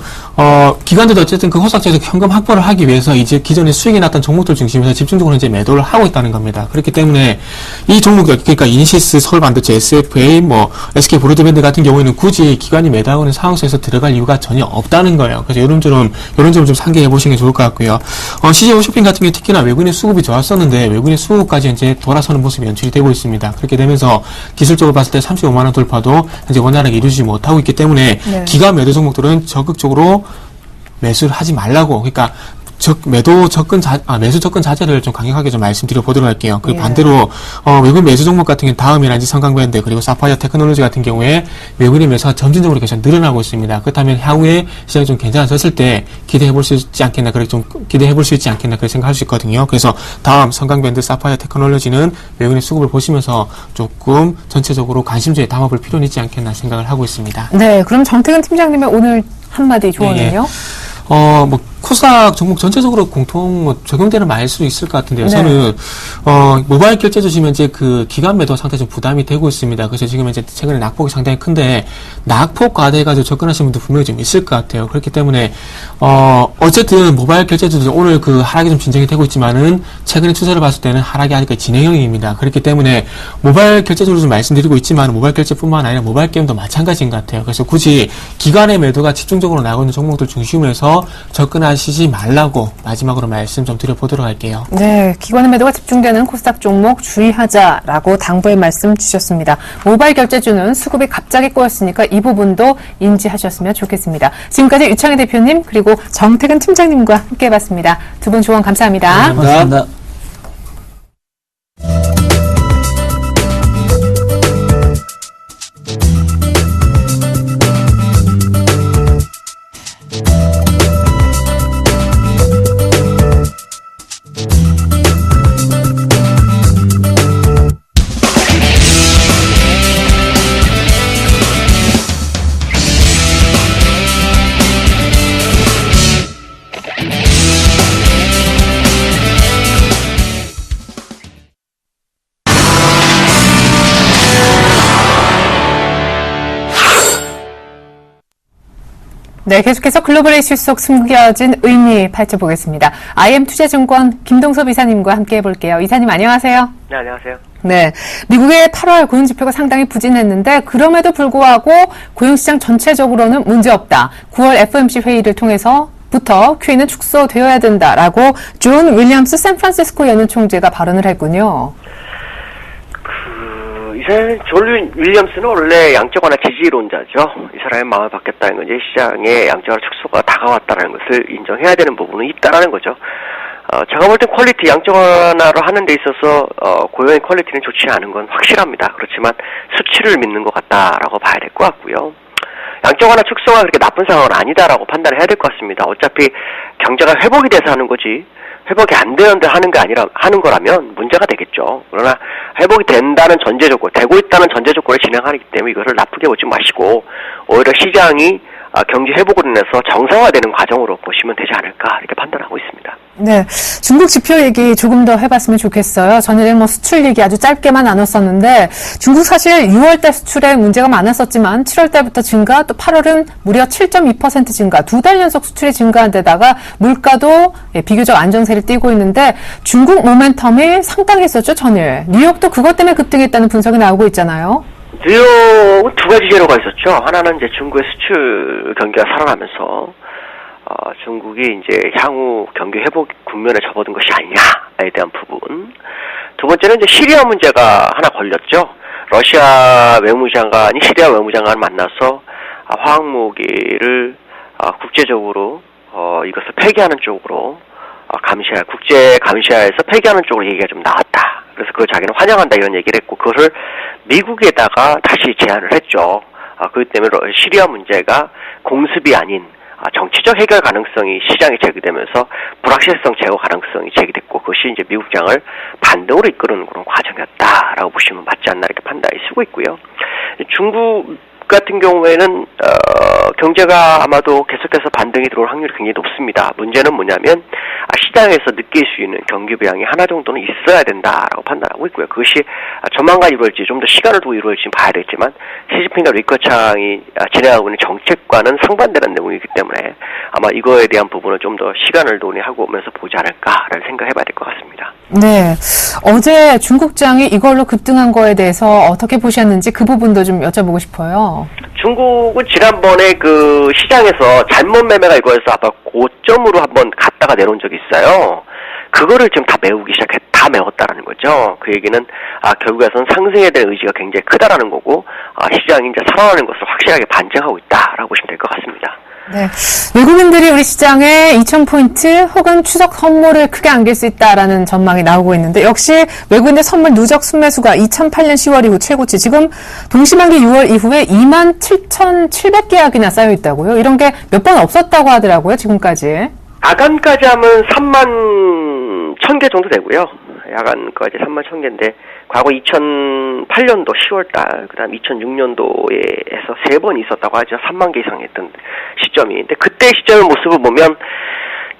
기관들도 어쨌든 그 코스닥지에서 현금 확보를 하기 위해서 이제 기존에 수익이 났던 종목들 중심에서 집중적으로 이제 매도를 하고 있다는 겁니다. 그렇기 때문에 이 종목들, 그러니까 이니시스, 서울반도체, SFA, SK 브로드밴드 같은 경우에는 굳이 기관이 매도하고 있는 상황 속에서 들어갈 이유가 전혀 없다는 거예요. 그래서 이런 점을 좀 상기해 보시는 게 좋을 것 같고요. CJ 홈쇼핑 같은 경우 특히나 외국인의 수급이 좋았었는데 외국인의 수급까지 이제 돌아서는 모습이 연출이 되고 있습니다. 그렇게 되면서 기술적으로 봤을 때 35만 원 돌파도 현재 원활하게 이루지 못하고 있기 때문에 네. 기관 매도 종목들은 적극적으로 매수를 하지 말라고, 그러니까 매수 접근 자제를 좀 강력하게 좀 말씀드려 보도록 할게요. 그 예. 반대로 외국인 매수 종목 같은 경우는 다음이라든지 성강밴드 그리고 사파이어 테크놀로지 같은 경우에 외국인의 매수가 점진적으로 계속 늘어나고 있습니다. 그렇다면 향후에 시장이 좀 괜찮아졌을 때 기대해 볼 수 있지 않겠나, 그렇게 생각할 수 있거든요. 그래서 다음 성강밴드, 사파이어 테크놀로지는 외국인의 수급을 보시면서 조금 전체적으로 관심주에 담아볼 필요는 있지 않겠나 생각을 하고 있습니다. 네, 그럼 정태근 팀장님의 오늘 한마디 조언은요? 코스닥 종목 전체적으로 공통 적용되는 말일 수도 있을 것 같은데요. 네. 저는 모바일 결제 주시면 이제 그 기간 매도 상당히 좀 부담이 되고 있습니다. 그래서 지금 이제 최근에 낙폭이 상당히 큰데 낙폭 과대해가지고 접근하시는 분도 분명히 좀 있을 것 같아요. 그렇기 때문에 어쨌든 모바일 결제주도 오늘 그 하락이 좀 진정이 되고 있지만은 최근에 추세를 봤을 때는 하락이 아직까지 진행형입니다. 그렇기 때문에 모바일 결제주로 좀 말씀드리고 있지만 모바일 결제뿐만 아니라 모바일 게임도 마찬가지인 것 같아요. 그래서 굳이 기간의 매도가 집중적으로 나오고 있는 종목들 중심에서 접근하시지 말라고 마지막으로 말씀 좀 드려보도록 할게요. 네, 기관의 매도가 집중되는 코스닥 종목 주의하자라고 당부의 말씀 주셨습니다. 모바일 결제주는 수급이 갑자기 꼬였으니까 이 부분도 인지하셨으면 좋겠습니다. 지금까지 유창희 대표님 그리고 정태근 팀장님과 함께 해봤습니다. 두 분 조언 감사합니다. 고맙습니다. 네, 계속해서 글로벌 이슈 속 숨겨진 의미 파헤쳐보겠습니다. IM투자증권 김동섭 이사님과 함께 해볼게요. 이사님 안녕하세요. 네, 안녕하세요. 네, 미국의 8월 고용지표가 상당히 부진했는데 그럼에도 불구하고 고용시장 전체적으로는 문제없다. 9월 FOMC 회의를 통해서부터 QE는 축소되어야 된다라고 존 윌리엄스 샌프란시스코 연은 총재가 발언을 했군요. 존 윌리엄스는 원래 양적 완화 지지론자죠. 이 사람의 마음을 받겠다는 건 이제 시장의 양적 완화 축소가 다가왔다는 것을 인정해야 되는 부분은 있다라는 거죠. 제가 볼 땐 퀄리티 양적 완화를 하는 데 있어서 고용의 퀄리티는 좋지 않은 건 확실합니다. 그렇지만 수치를 믿는 것 같다라고 봐야 될 것 같고요. 양적 완화 축소가 그렇게 나쁜 상황은 아니다라고 판단을 해야 될 것 같습니다. 어차피 경제가 회복이 돼서 하는 거지 회복이 안 되는데 하는 거라면 문제가 되겠죠. 그러나 회복이 된다는 전제 조건, 되고 있다는 전제 조건을 진행하기 때문에 이것을 나쁘게 보지 마시고 오히려 시장이 경제 회복으로 인해서 정상화되는 과정으로 보시면 되지 않을까 이렇게 판단하고 있습니다. 네, 중국 지표 얘기 조금 더 해봤으면 좋겠어요. 전에는 수출 얘기 아주 짧게만 나눴었는데 중국 사실 6월달 수출에 문제가 많았었지만 7월달부터 증가, 또 8월은 무려 7.2% 증가, 2달 연속 수출이 증가한 데다가 물가도 비교적 안정세를 띠고 있는데 중국 모멘텀이 상당했었죠, 전일. 뉴욕도 그것 때문에 급등했다는 분석이 나오고 있잖아요. 뉴욕은 두 가지 재료가 있었죠. 하나는 이제 중국의 수출 경기가 살아나면서 중국이 이제 향후 경기 회복 국면에 접어든 것이 아니냐에 대한 부분. 두 번째는 이제 시리아 문제가 하나 걸렸죠. 러시아 외무장관이 시리아 외무장관을 만나서 화학무기를 국제적으로 이것을 폐기하는 쪽으로 국제 감시하에서 폐기하는 쪽으로 얘기가 좀 나왔다. 그래서 그걸 자기는 환영한다 이런 얘기를 했고 그것을 미국에다가 다시 제안을 했죠. 그렇기 때문에 시리아 문제가 공습이 아닌 정치적 해결 가능성이 시장에 제기되면서 불확실성 제거 가능성이 제기됐고 그것이 이제 미국장을 반등으로 이끄는 그런 과정이었다라고 보시면 맞지 않나 이렇게 판단이 쓰고 있고요. 중국 같은 경우에는 경제가 아마도 계속해서 반등이 들어올 확률이 굉장히 높습니다. 문제는 뭐냐면 시장에서 느낄 수 있는 경기 부양이 하나 정도는 있어야 된다라고 판단하고 있고요. 그것이 조만간 이루어질지 좀 더 시간을 두고 이루어질지 봐야 되겠지만 시진핑과 리커창이 진행하고 있는 정책과는 상반되는 내용이기 때문에 아마 이거에 대한 부분을 좀 더 시간을 논의하고 오면서 보지 않을까라는 생각을 해봐야 될 것 같습니다. 네, 어제 중국장이 이걸로 급등한 거에 대해서 어떻게 보셨는지 그 부분도 좀 여쭤보고 싶어요. 중국은 지난번에 그 시장에서 잘못 매매가 이거에서 아마 고점으로 한번 갔다가 내려온 적이 있어요. 그거를 지금 다 메웠다라는 거죠. 그 얘기는 결국에서는 상승에 대한 의지가 굉장히 크다라는 거고 시장이 이제 살아나는 것을 확실하게 반증하고 있다라고 보시면 될 것 같습니다. 네, 외국인들이 우리 시장에 2,000포인트 혹은 추석 선물을 크게 안길 수 있다라는 전망이 나오고 있는데 역시 외국인들 선물 누적 순매수가 2008년 10월 이후 최고치, 지금 동시만기 6월 이후에 27,700계약이나 쌓여 있다고요? 이런 게 몇 번 없었다고 하더라고요, 지금까지. 야간까지 하면 31,000개 정도 되고요. 야간까지 31,000개인데 과거 2008년도 10월달, 그 다음 2006년도에서 3번 있었다고 하죠. 3만 개 이상 했던 시점이. 근데 그때 시점의 모습을 보면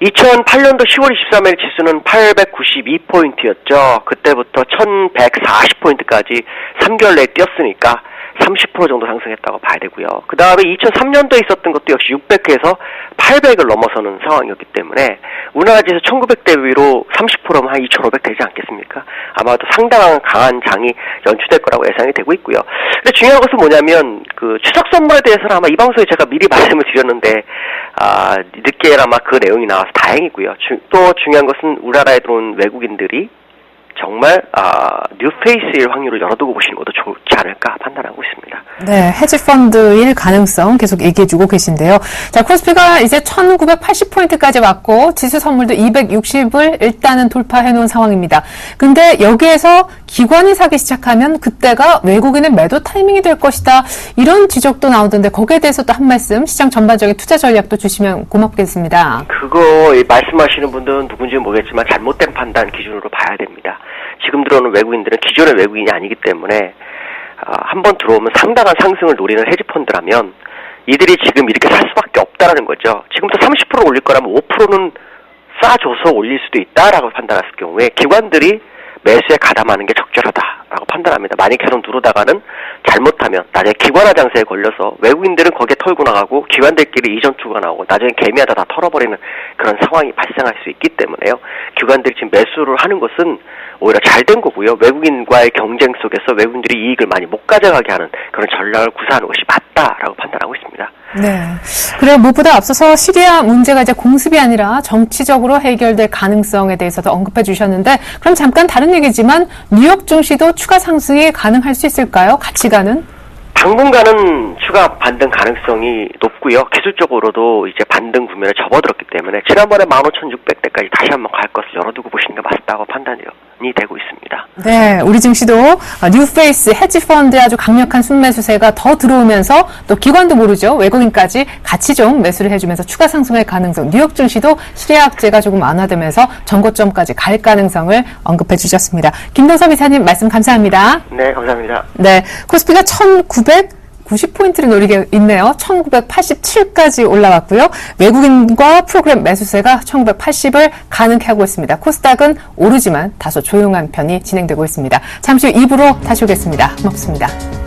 2008년도 10월 23일 지수는 892포인트였죠. 그때부터 1140포인트까지 3개월 내에 뛰었으니까 30% 정도 상승했다고 봐야 되고요. 그 다음에 2003년도에 있었던 것도 역시 600에서 800을 넘어서는 상황이었기 때문에 우리나라 지수 1900 대비로 30%면 한 2500 되지 않겠습니까? 아마도 상당한 강한 장이 연출될 거라고 예상이 되고 있고요. 근데 중요한 것은 뭐냐면 그 추석 선물에 대해서는 아마 이 방송에 제가 미리 말씀을 드렸는데 늦게나마 그 내용이 나와서 다행이고요. 또 중요한 것은 우리나라에 들어온 외국인들이 정말 뉴페이스일 확률을 열어두고 보시는 것도 좋지 않을까 판단하고 있습니다. 네, 헤지펀드일 가능성 계속 얘기해주고 계신데요. 자, 코스피가 이제 1980포인트까지 왔고 지수 선물도 260을 일단은 돌파해놓은 상황입니다. 근데 여기에서 기관이 사기 시작하면 그때가 외국인의 매도 타이밍이 될 것이다, 이런 지적도 나오던데 거기에 대해서 또 한 말씀, 시장 전반적인 투자 전략도 주시면 고맙겠습니다. 그거 말씀하시는 분들은 누군지 모르겠지만 잘못된 판단 기준으로 봐야 됩니다. 지금 들어오는 외국인들은 기존의 외국인이 아니기 때문에 한번 들어오면 상당한 상승을 노리는 헤지펀드라면 이들이 지금 이렇게 살 수밖에 없다라는 거죠. 지금부터 30% 올릴 거라면 5%는 싸줘서 올릴 수도 있다라고 판단했을 경우에 기관들이 매수에 가담하는 게 적절하다라고 판단합니다. 만약 계속 누르다가는 잘못하면 나중에 기관화 장세에 걸려서 외국인들은 거기에 털고 나가고 기관들끼리 이전 투구가 나오고 나중에 개미하다 다 털어버리는 그런 상황이 발생할 수 있기 때문에요. 기관들이 지금 매수를 하는 것은 오히려 잘 된 거고요. 외국인과의 경쟁 속에서 외국인들이 이익을 많이 못 가져가게 하는 그런 전략을 구사하는 것이 맞다라고 판단하고 있습니다. 네. 그래요. 무엇보다 앞서서 시리아 문제가 이제 공습이 아니라 정치적으로 해결될 가능성에 대해서도 언급해 주셨는데, 그럼 잠깐 다른 얘기지만 뉴욕 증시도 추가 상승이 가능할 수 있을까요? 가치가는? 당분간은 추가 반등 가능성이 높고요. 기술적으로도 이제 반등 국면에 접어들었기 때문에 지난번에 15,600대까지 다시 한번 갈 것을 열어두고 보시는 게 맞다고 판단이 되고 있습니다. 네, 우리 증시도 뉴페이스 헤지펀드의 아주 강력한 순매수세가 더 들어오면서 또 기관도 모르죠. 외국인까지 같이 좀 매수를 해주면서 추가 상승할 가능성, 뉴욕 증시도 시리아 악재가 조금 완화되면서 전고점까지 갈 가능성을 언급해 주셨습니다. 김동섭 이사님 말씀 감사합니다. 네, 감사합니다. 네, 코스피가 1990포인트를 노리게 있네요. 1987까지 올라왔고요. 외국인과 프로그램 매수세가 1980을 가능케 하고 있습니다. 코스닥은 오르지만 다소 조용한 편이 진행되고 있습니다. 잠시 후 2부로 다시 오겠습니다. 고맙습니다.